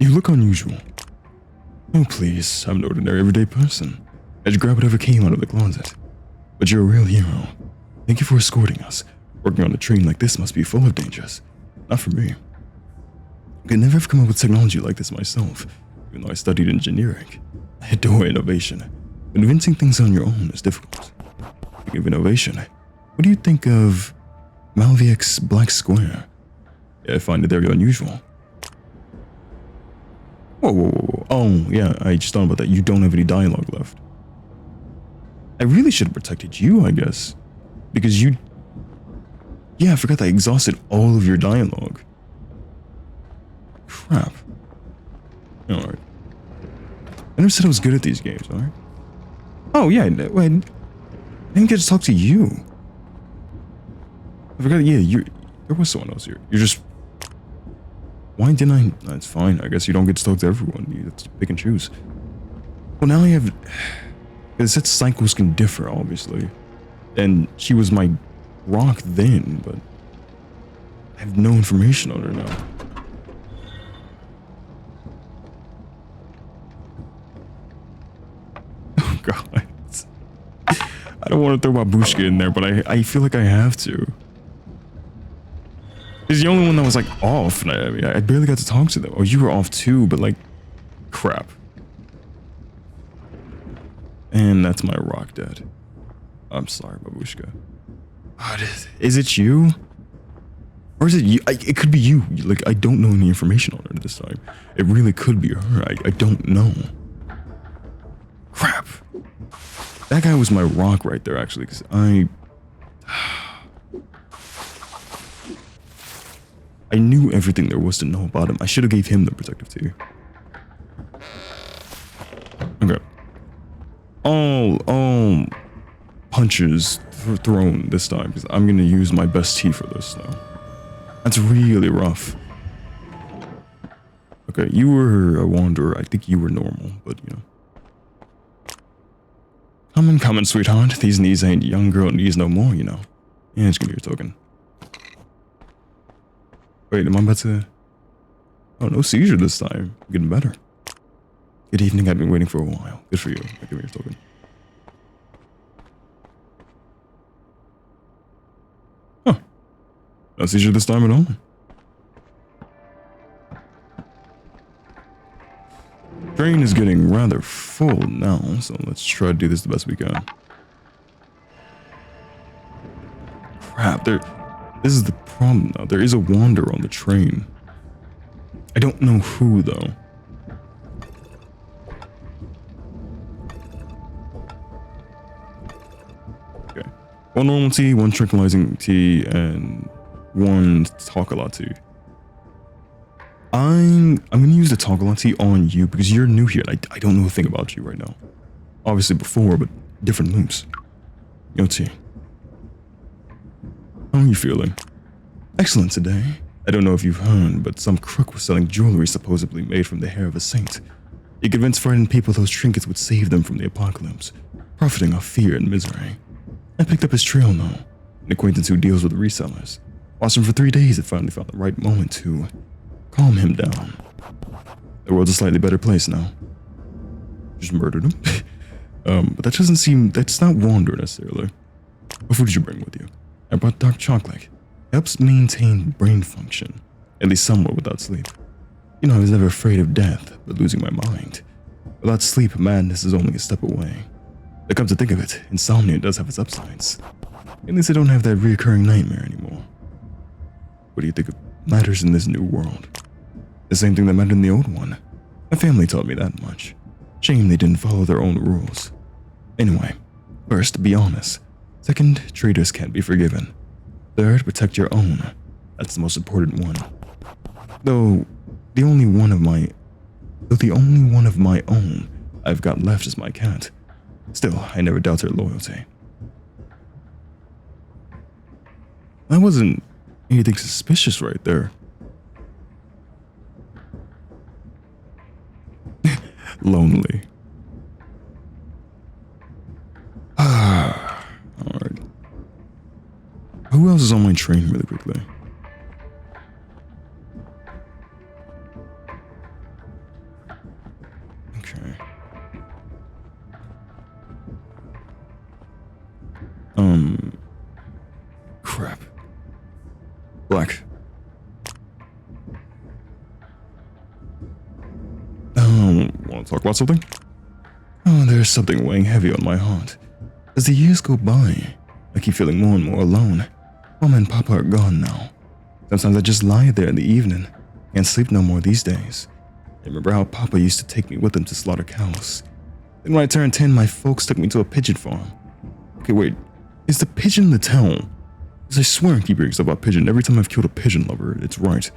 You look unusual. Oh, please, I'm an ordinary everyday person. I just grabbed whatever came out of the closet. But you're a real hero. Thank you for escorting us. Working on a train like this must be full of dangers. Not for me. could never have come up with technology like this myself, even though I studied engineering. I adore innovation. But inventing things on your own is difficult. Speaking of innovation, what do you think of Malviek's Black Square? Yeah, I find it very unusual. Whoa. Oh, yeah, I just thought about that. You don't have any dialogue left. I really should have protected you, I guess. Because you... Yeah, I forgot that I exhausted all of your dialogue. Crap. Alright. I never said I was good at these games, alright? Oh, yeah, wait. I didn't get to talk to you. I forgot, yeah, there was someone else here. You're just... Why didn't I... That's fine. I guess you don't get to talk to everyone. You have to pick and choose. Well, now I have... Because it said cycles can differ, obviously. And she was my rock then, but... I have no information on her now. Oh, God. I don't want to throw Babushka in there, but I feel like I have to. He's the only one that was, like, off. And I mean, I barely got to talk to them. Oh, you were off too, but, like, crap. And that's my rock dead. I'm sorry, Babushka. God, is it you? Or is it you? It could be you. Like, I don't know any information on her this time. It really could be her. I don't know. Crap. That guy was my rock right there, actually, because I knew everything there was to know about him. I should have gave him the protective too. Okay. All punches thrown this time, because I'm going to use my best tea for this now. That's really rough. Okay, you were a wanderer. I think you were normal, but you know. Come in, sweetheart. These knees ain't young girl knees no more, you know. Yeah, it's gonna be your token. Wait, am I about to... Oh, no seizure this time. I'm getting better. Good evening, I've been waiting for a while. Good for you. Give me your token. Huh. No seizure this time at all. Train is getting rather full now, so let's try to do this the best we can. Crap, this is the problem now. There is a wanderer on the train. I don't know who, though. Okay. One normal tea, one tranquilizing tea, and one talk a lot tea. I'm gonna use the toggle tea on you because you're new here. And I don't know a thing about you right now. Obviously before, but different loops. Yo, tea. How are you feeling? Excellent today. I don't know if you've heard, but some crook was selling jewelry supposedly made from the hair of a saint. He convinced frightened people those trinkets would save them from the apocalypse, profiting off fear and misery. I picked up his trail now, an acquaintance who deals with resellers. Watched him for 3 days and finally found the right moment to calm him down. The world's a slightly better place now. Just murdered him. But that doesn't seem... That's not wander necessarily. What food did you bring with you? I brought dark chocolate. It helps maintain brain function, at least somewhat without sleep. You know, I was never afraid of death, but losing my mind. Without sleep, madness is only a step away. But come to think of it, insomnia does have its upsides. At least I don't have that reoccurring nightmare anymore. What do you think matters in this new world? The same thing that mattered in the old one. My family taught me that much. Shame they didn't follow their own rules. Anyway, first, be honest. Second, traitors can't be forgiven. Third, protect your own. That's the most important one. Though the only one of my own I've got left is my cat. Still, I never doubt her loyalty. That wasn't anything suspicious right there. Lonely. Alright. Who else is on my train really quickly? Okay. Crap. Black. talk about something? Oh, there's something weighing heavy on my heart. As the years go by, I keep feeling more and more alone. Mama and Papa are gone now. Sometimes I just lie there in the evening. Can't sleep no more these days. I remember how Papa used to take me with him to slaughter cows. Then when I turned 10, my folks took me to a pigeon farm. Okay, wait. Is the pigeon the town? Because I swear I keep hearing stuff about pigeon. Every time I've killed a pigeon lover, it's right.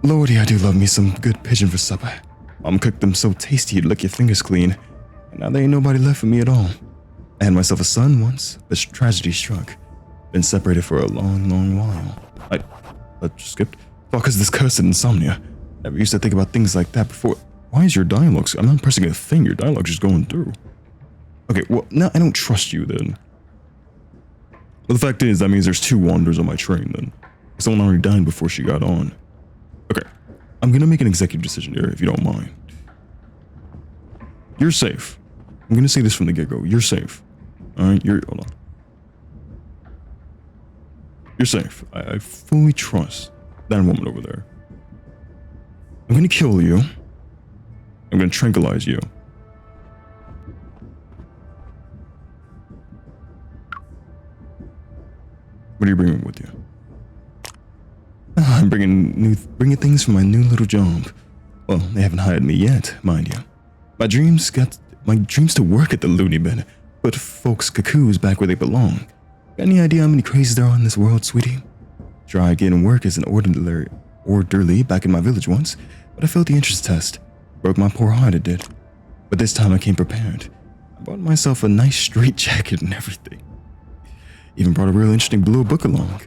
Lordy, I do love me some good pigeon for supper. Mom cooked them so tasty you'd lick your fingers clean. And now there ain't nobody left for me at all. I had myself a son once, but tragedy struck. Been separated for a long, long while. I just skipped. Because this cursed insomnia. Never used to think about things like that before. Why is your dialogue? I'm not pressing a thing. Your dialogue's just going through. Okay, well, now I don't trust you then. Well, the fact is, that means there's 2 wanderers on my train then. Someone already died before she got on. Okay, I'm gonna make an executive decision here, if you don't mind. You're safe. I'm gonna say this from the get-go. You're safe. Alright, hold on. You're safe. I fully trust that woman over there. I'm gonna kill you. I'm gonna tranquilize you. What are you bringing with you? I'm bringing things from my new little job. Well, they haven't hired me yet, mind you. My dreams to work at the loony bin, put folks' cuckoos back where they belong. Got any idea how many crazies there are in this world, sweetie? Tried getting work as an orderly back in my village once, but I failed the entrance test. Broke my poor heart, it did. But this time I came prepared. I bought myself a nice straight jacket and everything. Even brought a real interesting blue book along.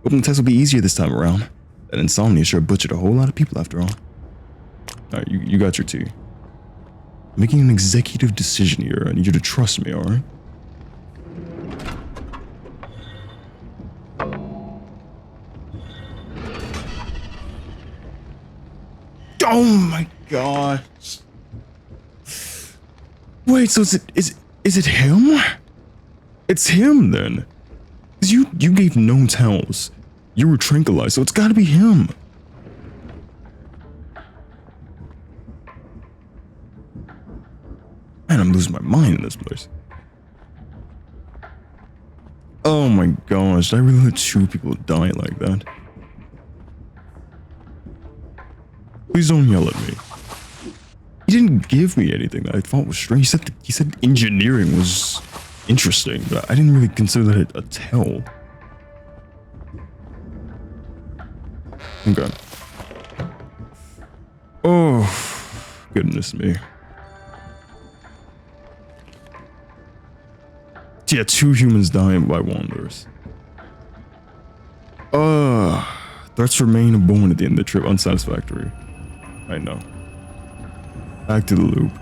Hoping the test will be easier this time around. That insomnia sure butchered a whole lot of people after all. Alright, you got your tea. I'm making an executive decision here. I need you to trust me, alright? Oh my god. Wait, so is it him? It's him then. Cause you gave no tells. You were tranquilized, so it's gotta be him. Man, I'm losing my mind in this place. Oh my gosh, did I really let 2 people die like that? Please don't yell at me. He didn't give me anything that I thought was strange. He said engineering was interesting, but I didn't really consider that a tell. Okay. Oh, goodness me. Yeah, 2 humans dying by wanderers. Threats remain born at the end of the trip, unsatisfactory. I know. Back to the loop.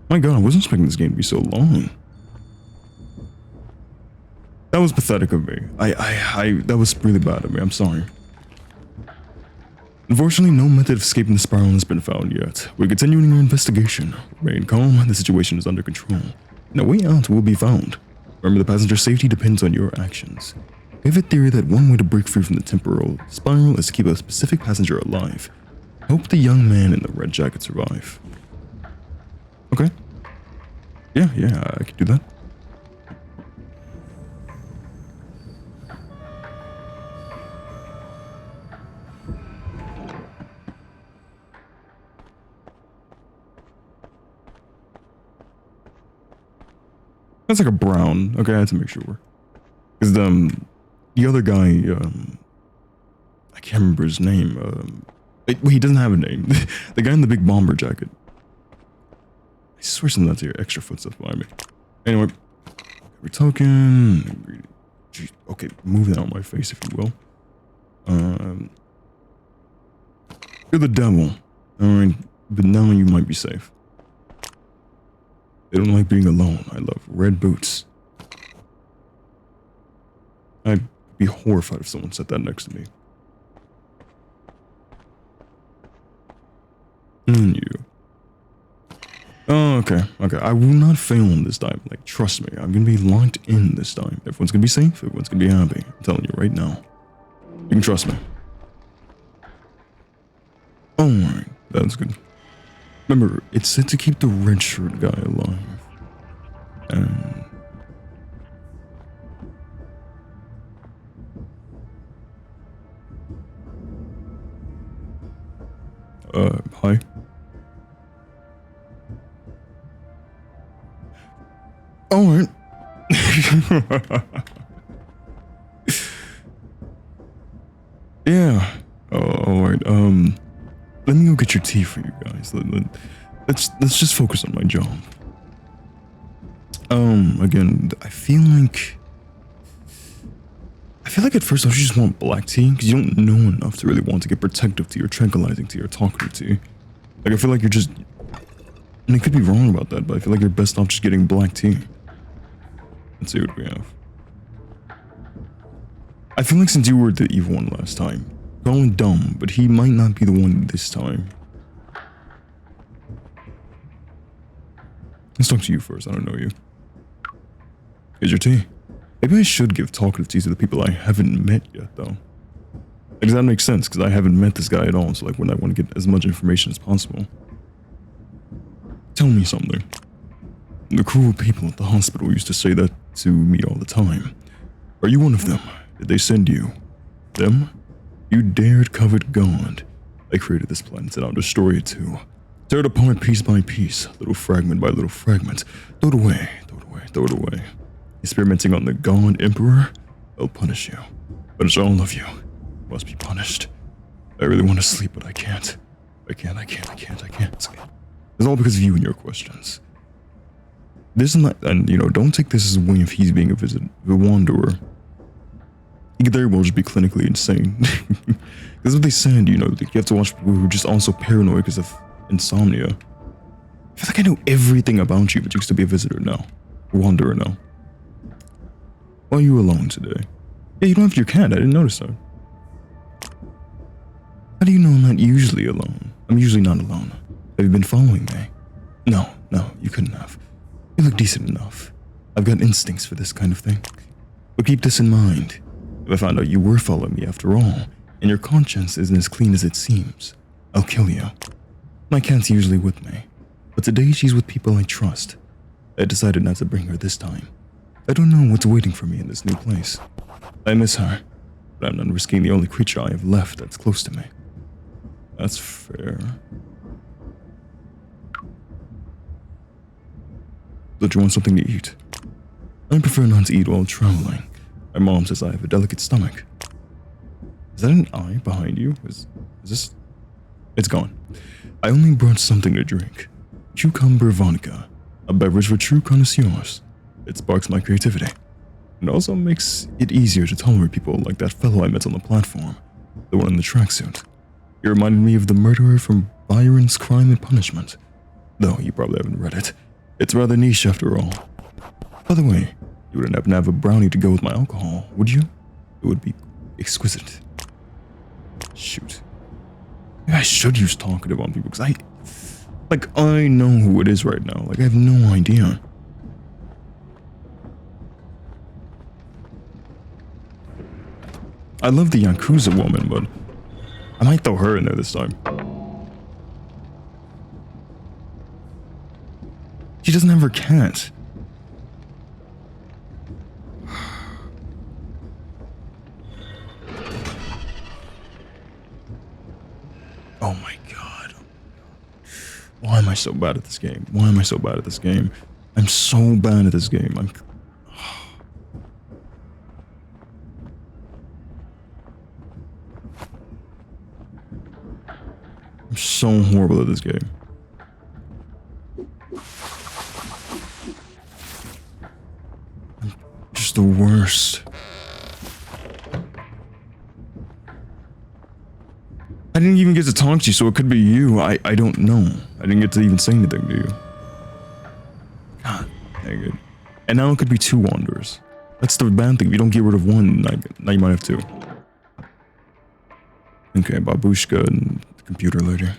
My god, I wasn't expecting this game to be so long. That was pathetic of me. That was really bad of me. I'm sorry. Unfortunately, no method of escaping the spiral has been found yet. We're continuing our investigation. Remain calm, the situation is under control. And a way out will be found. Remember, the passenger's safety depends on your actions. We have a theory that one way to break free from the temporal spiral is to keep a specific passenger alive. Hope the young man in the red jacket survive. Okay. Yeah, I can do that. That's like a brown. Okay, I had to make sure. Because the other guy, I can't remember his name. He doesn't have a name. The guy in the big bomber jacket. I swear something that's here. Extra footsteps behind me. Anyway, every token. Okay, move that on my face, if you will. You're the devil. Alright, but now you might be safe. They don't like being alone. I love red boots. I'd be horrified if someone said that next to me. And you. Oh, okay. I will not fail on this time. Like, trust me. I'm gonna be locked in this time. Everyone's gonna be safe. Everyone's gonna be happy. I'm telling you right now. You can trust me. Alright, that's good. Remember, it's said to keep the red shirt guy alive. And... hi? Alright. Yeah. Alright, let me go get your tea for you guys. Let's just focus on my job. Again, I feel like at first I just want black tea, because you don't know enough to really want to get protective tea or tranquilizing tea or talkative tea. Like, I feel like you're just... And I could be wrong about that, but I feel like you're best off just getting black tea. Let's see what we have. I feel like since you were the evil one last time, call him dumb, but he might not be the one this time. Let's talk to you first, I don't know you. Here's your tea. Maybe I should give talkative tea to the people I haven't met yet, though. Like, that makes sense, because I haven't met this guy at all, so like, when I want to get as much information as possible. Tell me something. The cruel people at the hospital used to say that to me all the time. Are you one of them? Did they send you? Them? You dared covet God. I created this planet and I'll destroy it too. Tear it apart piece by piece, little fragment by little fragment. Throw it away, throw it away, throw it away. Experimenting on the God Emperor? They'll punish you. Punish all of you. Must be punished. I really want to sleep, but I can't. I can't. It's all because of you and your questions. This is not, and you know, don't take this as a way of he's being a wanderer. He could very well just be clinically insane. That's what they said, you know, you have to watch people who are just also paranoid because of insomnia. I feel like I know everything about you, but you used to be a visitor now. A wanderer now. Why are you alone today? Yeah, you don't have your cat, I didn't notice that. How do you know I'm not usually alone? I'm usually not alone. Have you been following me? No, you couldn't have. You look decent enough. I've got instincts for this kind of thing. But keep this in mind. If I found out you were following me after all, and your conscience isn't as clean as it seems, I'll kill you. My cat's usually with me, but today she's with people I trust. I decided not to bring her this time. I don't know what's waiting for me in this new place. I miss her, but I'm not risking the only creature I have left that's close to me. That's fair. Don't you want something to eat? I prefer not to eat while traveling. My mom says I have a delicate stomach. Is that an eye behind you? Is this... It's gone. I only brought something to drink. Cucumber vodka. A beverage for true connoisseurs. It sparks my creativity. It also makes it easier to tolerate people like that fellow I met on the platform. The one in the tracksuit. He reminded me of the murderer from Byron's Crime and Punishment. Though you probably haven't read it. It's rather niche after all. By the way, you wouldn't happen to have a brownie to go with my alcohol, would you? It would be exquisite. Shoot. Maybe I should use talkative on people, because I know who it is right now. Like, I have no idea. I love the Yakuza woman, but I might throw her in there this time. She doesn't have her cat. Oh my god. Why am I so bad at this game? Why am I so bad at this game? I'm so bad at this game. I'm so horrible at this game. I'm just the worst. I didn't even get to talk to you, so it could be you. I don't know. I didn't get to even say anything to you. God dang it. And now it could be two wanderers. That's the bad thing. If you don't get rid of one, now you might have two. Okay, babushka and the computer later.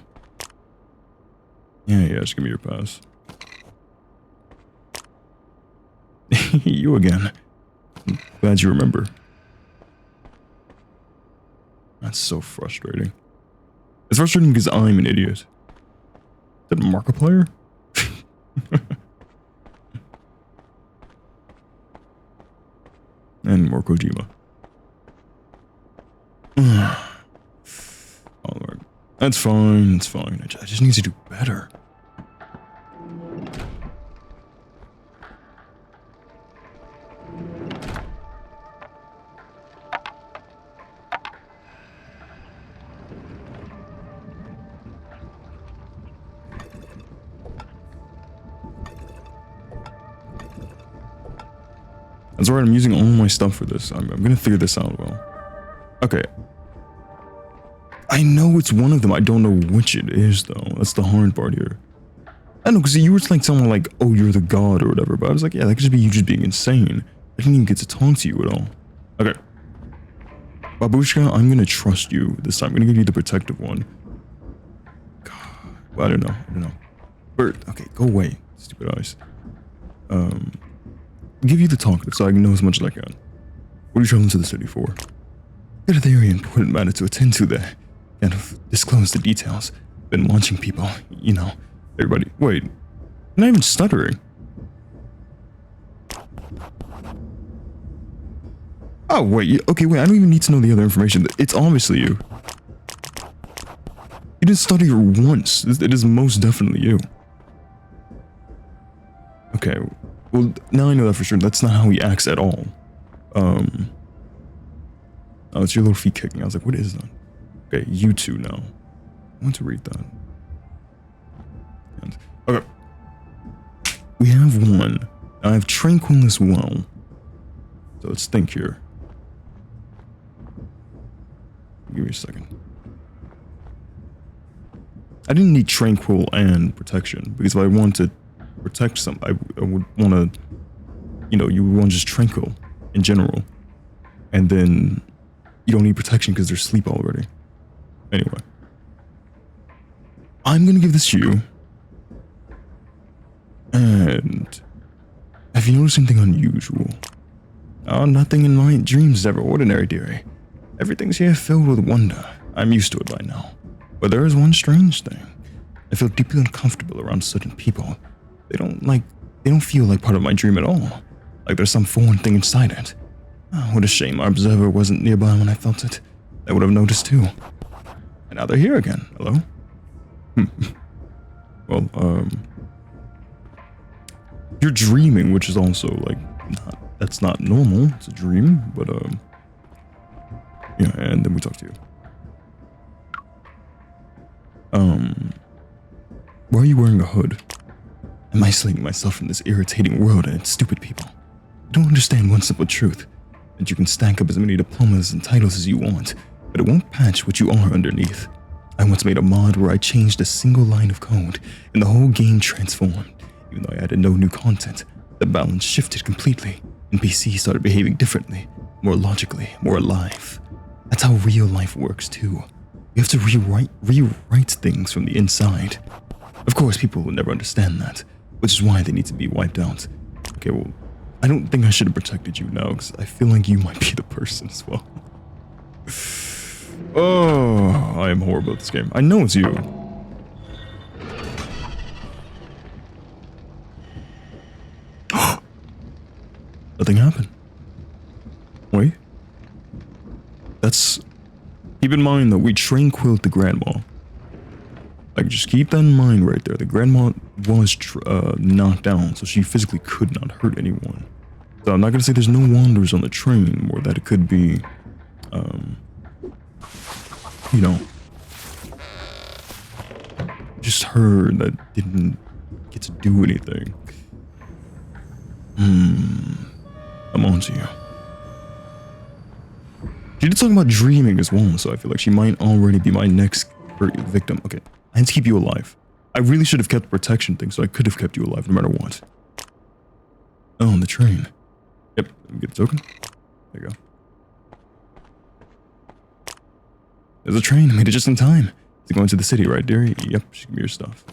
Yeah, just give me your pass. You again. I'm glad you remember. That's so frustrating. It's frustrating because I'm an idiot. Is that Markiplier? And more Kojima. Alright. That's fine, it's fine. I just need to do better. That's right, I'm using all my stuff for this. I'm gonna figure this out well. Okay. I know it's one of them. I don't know which it is, though. That's the hard part here. I know, because you were like someone like, oh, you're the god or whatever. But I was like, yeah, that could just be you just being insane. I didn't even get to talk to you at all. Okay. Babushka, I'm gonna trust you this time. I'm gonna give you the protective one. God. Well, I don't know. Bert, okay, go away. Stupid eyes. Give you the talkative so I can know as much as I can. What are you traveling to the city for? Got a very important matter to attend to there. Can't disclose the details. Been watching people, you know. Everybody, wait. I'm not even stuttering. Oh, wait. Okay, wait. I don't even need to know the other information. It's obviously you. You didn't stutter once. It is most definitely you. Okay. Well, now I know that for sure. That's not how he acts at all. Oh, it's your little feet kicking. I was like, what is that? Okay, you two now. I want to read that. And, okay. We have one. I have Tranquil as well. So let's think here. Give me a second. I didn't need Tranquil and Protection, because if I want to protect some, I would want to, you know, you would want just Tranquil in general. And then you don't need Protection because they're asleep already. Anyway. I'm going to give this to you. And have you noticed anything unusual? Oh, nothing in my dreams is ever ordinary, dearie. Everything's here filled with wonder. I'm used to it by now. But there is one strange thing. I feel deeply uncomfortable around certain people. They don't feel like part of my dream at all. Like there's some foreign thing inside it. Oh, what a shame our observer wasn't nearby when I felt it. I would have noticed too. And now they're here again. Hello? Well, you're dreaming, which is also like that's not normal. It's a dream, but yeah, and then we talk to you. Why are you wearing a hood? I'm isolating myself from this irritating world and its stupid people. I don't understand one simple truth, that you can stack up as many diplomas and titles as you want, but it won't patch what you are underneath. I once made a mod where I changed a single line of code, and the whole game transformed. Even though I added no new content, the balance shifted completely, and PC started behaving differently, more logically, more alive. That's how real life works too. You have to rewrite things from the inside. Of course, people will never understand that, which is why they need to be wiped out. Okay, well, I don't think I should have protected you now, because I feel like you might be the person as well. Oh, I am horrible at this game. I know it's you. Nothing happened. Wait. That's... Keep in mind that we tranquiled the grandma. Like, just keep that in mind right there. The grandma was knocked down, so she physically could not hurt anyone. So I'm not gonna say there's no wanderers on the train, or that it could be, you know, just her that didn't get to do anything. I'm on to you. She did talk about dreaming as well, so I feel like she might already be my next victim. Okay, I had to keep you alive. I really should have kept the protection thing, so I could have kept you alive no matter what. Oh, on the train. Yep, let me get a token. There you go. There's a train. I made it just in time. Is it going to the city, right, dearie? Yep, just give me your stuff.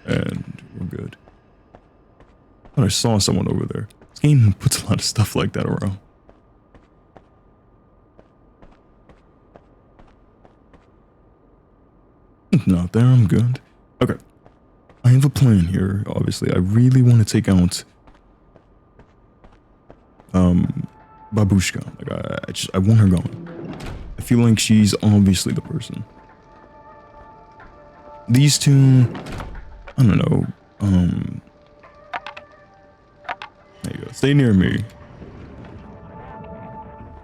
And we're good. I thought I saw someone over there. This game puts a lot of stuff like that around. Not there, I'm good. Okay. I have a plan here, obviously. I really want to take out Babushka. Like I want her gone. I feel like she's obviously the person. These two, I don't know. There you go. Stay near me.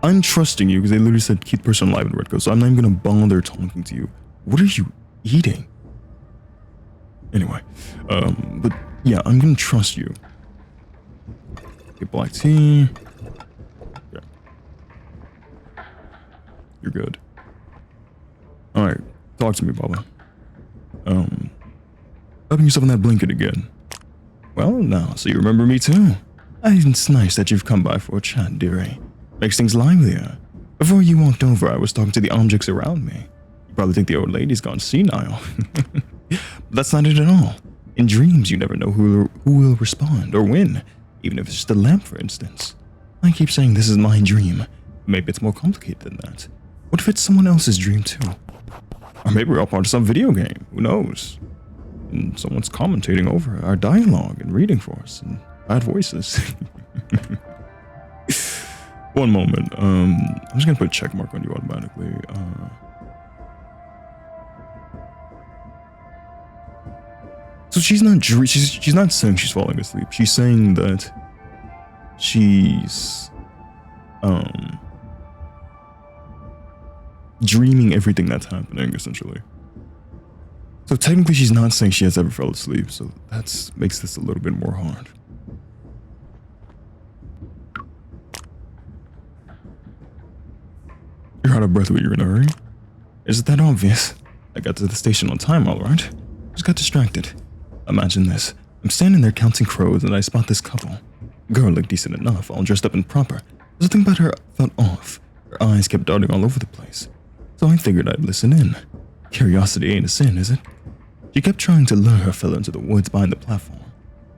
I'm trusting you because they literally said keep the person alive in Redco, so I'm not even gonna bother talking to you. What are you eating? Anyway, but yeah, I'm gonna trust you. Get black tea. Yeah. You're good. Alright, talk to me, Baba. Wrapping yourself in that blanket again. Well, now, so you remember me too? It's nice that you've come by for a chat, dearie. Makes things livelier. Before you walked over, I was talking to the objects around me. You probably think the old lady's gone senile. But that's not it at all. In dreams, you never know who will respond or when, even if it's just a lamp, for instance. I keep saying this is my dream. Maybe it's more complicated than that. What if it's someone else's dream too? Or maybe we're all part of some video game. Who knows? And someone's commentating over our dialogue and reading for us in bad voices. One moment. I'm just gonna put a check mark on you automatically. So she's not saying she's falling asleep. She's saying that she's dreaming everything that's happening, essentially. So technically she's not saying she has ever fell asleep, so that makes this a little bit more hard. You're out of breath, but you're in a hurry? Is it that obvious? I got to the station on time, alright. Just got distracted. Imagine this. I'm standing there counting crows and I spot this couple. Girl looked decent enough, all dressed up and proper. Something about her felt off. Her eyes kept darting all over the place. So I figured I'd listen in. Curiosity ain't a sin, is it? She kept trying to lure her fellow into the woods behind the platform.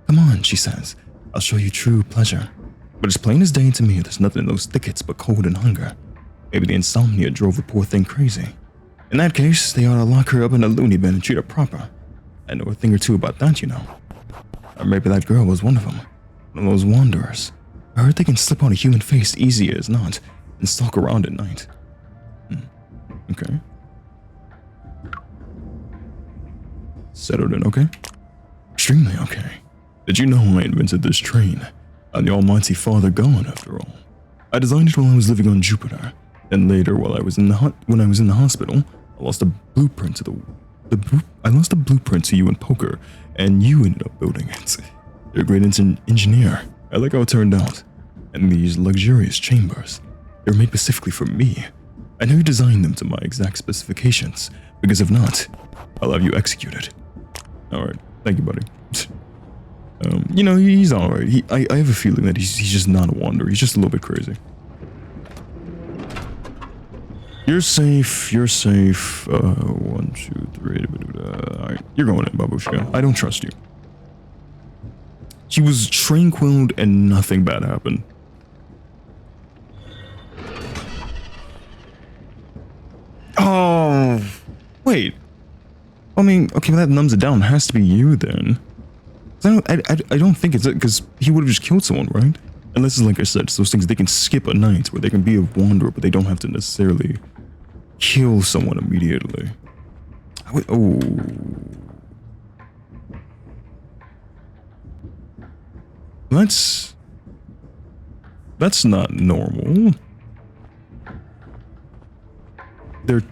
Come on, she says. I'll show you true pleasure. But as plain as day to me, there's nothing in those thickets but cold and hunger. Maybe the insomnia drove the poor thing crazy. In that case, they ought to lock her up in a loony bin and treat her proper. I know a thing or two about that, you know. Or maybe that girl was one of them. One of those wanderers. I heard they can slip on a human face easy as not and stalk around at night. Okay. Settled in, okay? Extremely okay. Did you know I invented this train? I'm the almighty Father God, after all. I designed it while I was living on Jupiter. Then later, while I was in the hospital, I lost a blueprint to I lost a blueprint to you in poker, and you ended up building it. You're a great engineer. I like how it turned out. And these luxurious chambers, they were made specifically for me. I know you designed them to my exact specifications, because if not, I'll have you executed. Alright, thank you, buddy. You know, he's alright. I have a feeling that he's just not a wanderer. He's just a little bit crazy. You're safe. You're safe. 1, 2, 3. Alright, you're going in, Babushka. I don't trust you. She was tranquiled and nothing bad happened. Oh, wait. I mean, okay, well, that numbs it down. It has to be you then. I don't think it's it, because he would have just killed someone, right? Unless it's like I said, it's those things they can skip a night where they can be a wanderer, but they don't have to necessarily kill someone immediately. Oh. That's not normal. They're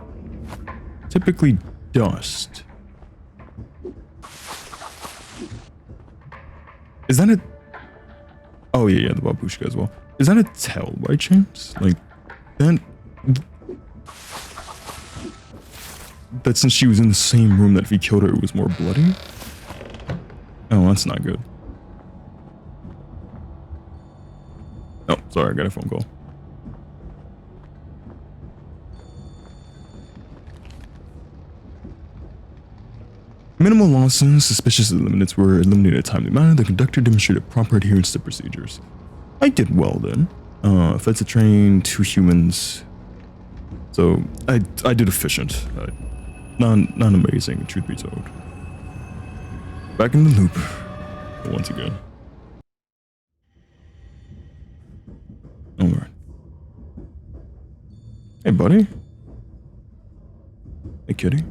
typically dust. Is that a... Oh, yeah, the babushka as well. Is that a tell by chance? Like, that since she was in the same room that if he killed her, it was more bloody? Oh, that's not good. Oh, sorry, I got a phone call. Minimal losses, suspicious eliminates were eliminated in a timely manner. The conductor demonstrated proper adherence to procedures. I did well then. Fed to train 2 humans. So I did efficient. not amazing, truth be told. Back in the loop once again. Alright. Hey, buddy. Hey, kitty.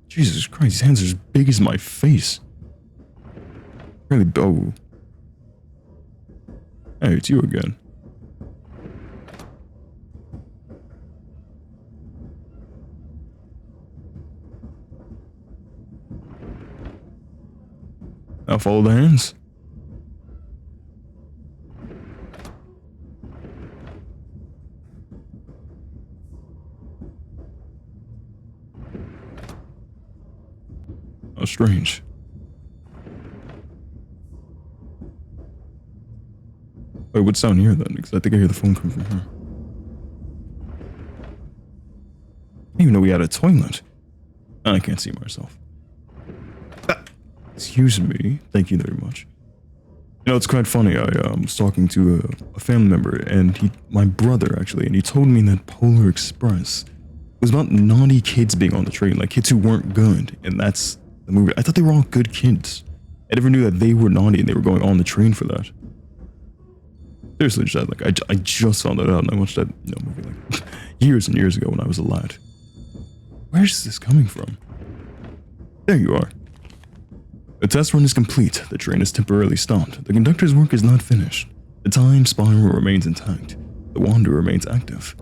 Jesus Christ, his hands are as big as my face. Really, oh. Hey, it's you again. Now follow the hands. How strange. Wait, what's down here then? Because I think I hear the phone come from her. I didn't even know we had a toilet. I can't see myself. Excuse me. Thank you very much. You know, it's quite funny. I was talking to a family member, and my brother actually, and he told me that Polar Express was about naughty kids being on the train, like kids who weren't good, and that's the movie. I thought they were all good kids. I never knew that they were naughty and they were going on the train for that. Seriously, just like I just found that out, and I watched that movie like years and years ago when I was a lad. Where's this coming from? There you are. The test run is complete. The train is temporarily stopped. The conductor's work is not finished. The time spiral remains intact. The wanderer remains active.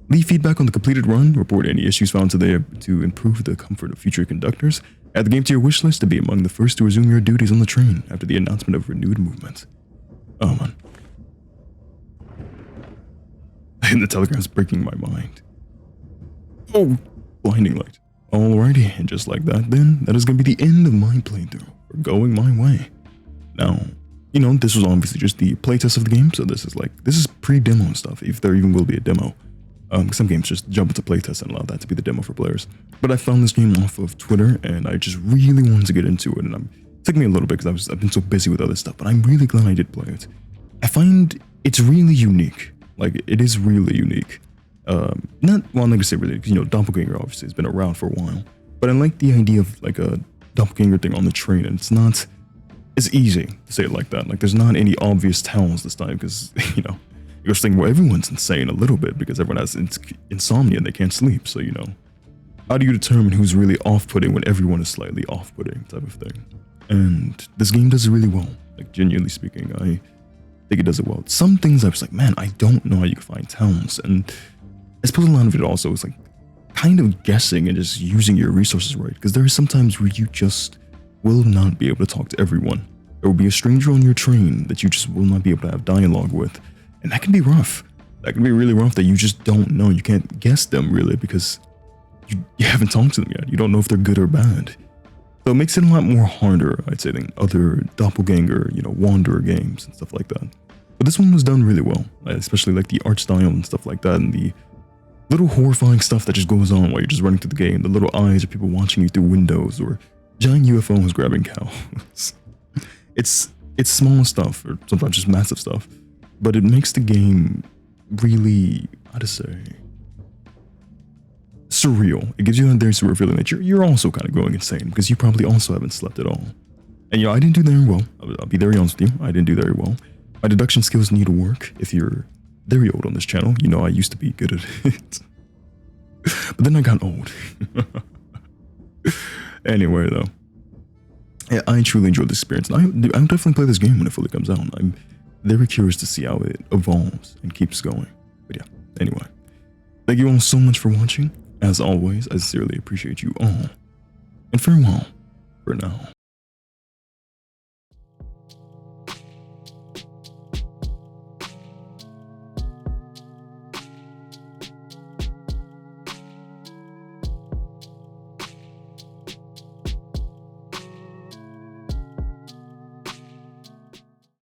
Leave feedback on the completed run. Report any issues found today to improve the comfort of future conductors. Add the game to your wish list to be among the first to resume your duties on the train after the announcement of renewed movement. Oh man. And the telegram's breaking my mind. Oh, blinding light. Alrighty, and just like that then, that is going to be the end of my playthrough. We're going my way. Now, you know, this was obviously just the playtest of the game, so this is pre-demo stuff, if there even will be a demo. Some games just jump into playtest and allow that to be the demo for players. But I found this game off of Twitter, and I just really wanted to get into it, and it took me a little bit because I've been so busy with other stuff, but I'm really glad I did play it. I find it's really unique. Like, it is really unique. Not, well, I'm not gonna say really, because, you know, Doppelganger obviously has been around for a while, but I like the idea of, like, a Doppelganger thing on the train, and it's not as easy to say it like that. Like, there's not any obvious tells this time, because, you know, you're just thinking, well, everyone's insane a little bit, because everyone has insomnia and they can't sleep, so, you know, how do you determine who's really off-putting when everyone is slightly off-putting type of thing? And this game does it really well, like, genuinely speaking. I think it does it well. Some things I was like, man, I don't know how you can find towns, and I suppose a lot of it also is like kind of guessing and just using your resources right, because there are some times where you just will not be able to talk to everyone. There will be a stranger on your train that you just will not be able to have dialogue with, and that can be rough. That can be really rough that you just don't know. You can't guess them really because you haven't talked to them yet. You don't know if they're good or bad. So it makes it a lot more harder, I'd say, than other Doppelganger, you know, Wanderer games and stuff like that. But this one was done really well, especially like the art style and stuff like that, and the little horrifying stuff that just goes on while you're just running through the game. The little eyes of people watching you through windows, or giant UFOs grabbing cows. It's small stuff, or sometimes just massive stuff, but it makes the game really, how to say, surreal. It gives you that very surreal feeling that you're also kind of going insane, because you probably also haven't slept at all. And, you know, I didn't do very well. I'll be very honest with you. I didn't do very well. My deduction skills need to work. If you're very old on this channel, you know I used to be good at it. But then I got old. Anyway, though. Yeah, I truly enjoyed this experience. And I'll definitely play this game when it fully comes out. I'm very curious to see how it evolves and keeps going. But yeah, anyway. Thank you all so much for watching. As always, I sincerely appreciate you all. And farewell for now.